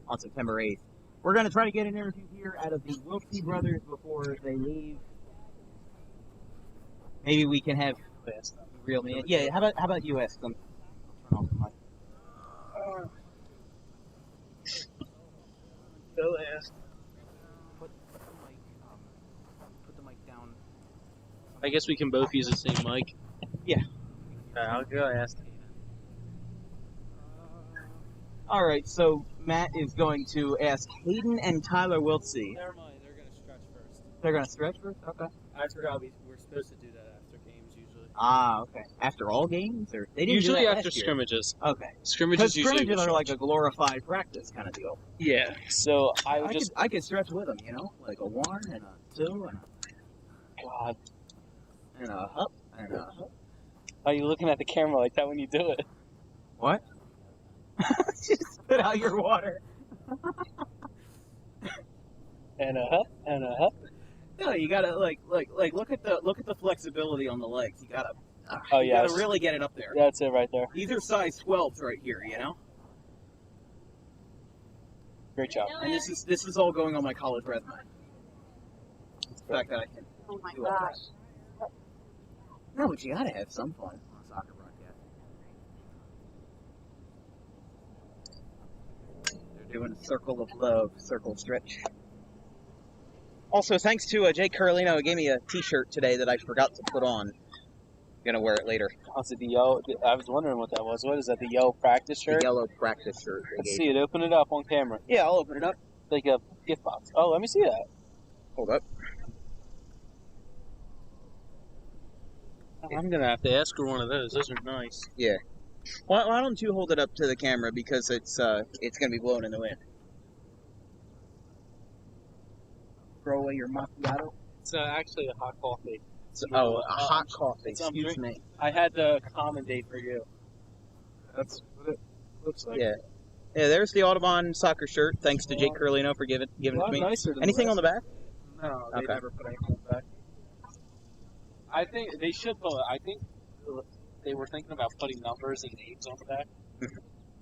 on September 8th. We're going to try to get an interview here out of the Wiltsey brothers before they leave. Maybe we can have real man. Yeah, how about you ask them? Turn off the mic. Go ask. Put the mic down. I guess we can both use the same mic. Yeah. I'll go ask. All right, so Matt is going to ask Hayden and Tyler Wiltsey. Never mind, they're going to stretch first. They're going to stretch first? Okay. I forgot we're supposed to do that after games usually. Ah, okay. After all games? Or they didn't Usually do that after last year. scrimmages. Okay. Scrimmages Because usually scrimmages are like a glorified practice kind of deal. Yeah. So I could stretch with them, you know? Like a 1 and a 2 and God. a up and a up. Why are you looking at the camera like that when you do it? What? Just spit out your water. And a hop, and a hop. No, you gotta like look at the flexibility on the legs. You gotta Oh, you yeah. gotta really get it up there. That's it right there. These are size 12s right here, you know. Great job. And this is all going on my college resume. The fact that I can. Oh my do all gosh. that. No, but you gotta have some fun on a soccer broadcast. They're doing a circle of love, circle stretch. Also, thanks to Jake Carolino, who gave me a T-shirt today that I forgot to put on. Gonna wear it later. Was it the yellow? I was wondering what that was. What is that? The yellow practice shirt? The yellow practice shirt. Let's see it. Open it up on camera. Yeah, I'll open it up. Like a gift box. Oh, let me see that. Hold up. I'm gonna have to ask her one of those. Those are nice. Yeah. Why don't you hold it up to the camera because it's gonna be blowing in the wind. Throw away your macchiato. It's actually a hot coffee. A hot coffee. It's, I'm Excuse me. I had to accommodate for you. That's what it looks like. Yeah. Yeah, there's the Audubon soccer shirt. Thanks to Jake Carolino for giving it to me. Nicer than Anything on the back? No, they Okay. never put anything on the back. I think they should put. I think they were thinking about putting numbers and names on the back.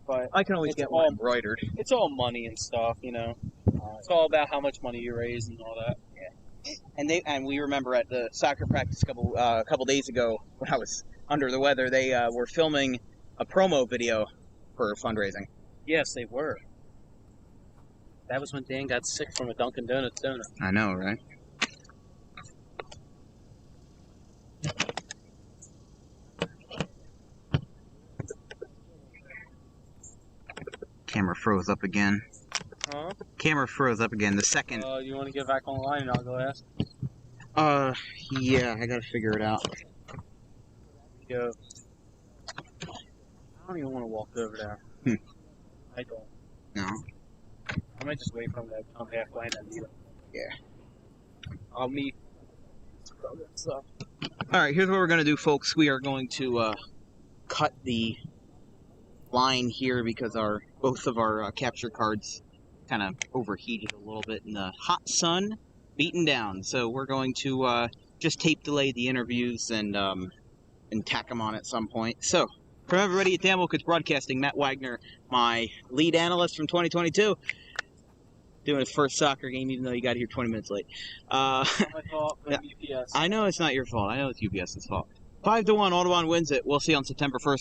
But I can always It's get all- one embroidered. it's all money and stuff, you know. It's all about how much money you raise and all that. And we remember at the soccer practice a couple days ago when I was under the weather, they were filming a promo video for fundraising. Yes, they were. That was when Dan got sick from a Dunkin' Donuts donut. I know, right? Camera froze up again. Huh? Camera froze up again. The second. You want to get back on the line and I'll go ask? Yeah, I gotta figure it out. Go. I don't even want to walk over there. I don't. No. I might just wait for him to come halfway and then meet him. Yeah. I'll meet. So. Alright, here's what we're gonna do, folks. We are going to cut the line here because both of our capture cards kind of overheated a little bit in the hot sun, beaten down. So we're going to just tape delay the interviews and tack them on at some point. So, from everybody at Dan Wilkins Broadcasting, Matt Wagner, my lead analyst from 2022, doing his first soccer game even though he got here 20 minutes late. My fault. Yeah. UPS. I know it's not your fault. I know it's UBS's fault. 5-1, Audubon wins it. We'll see you on September 1st.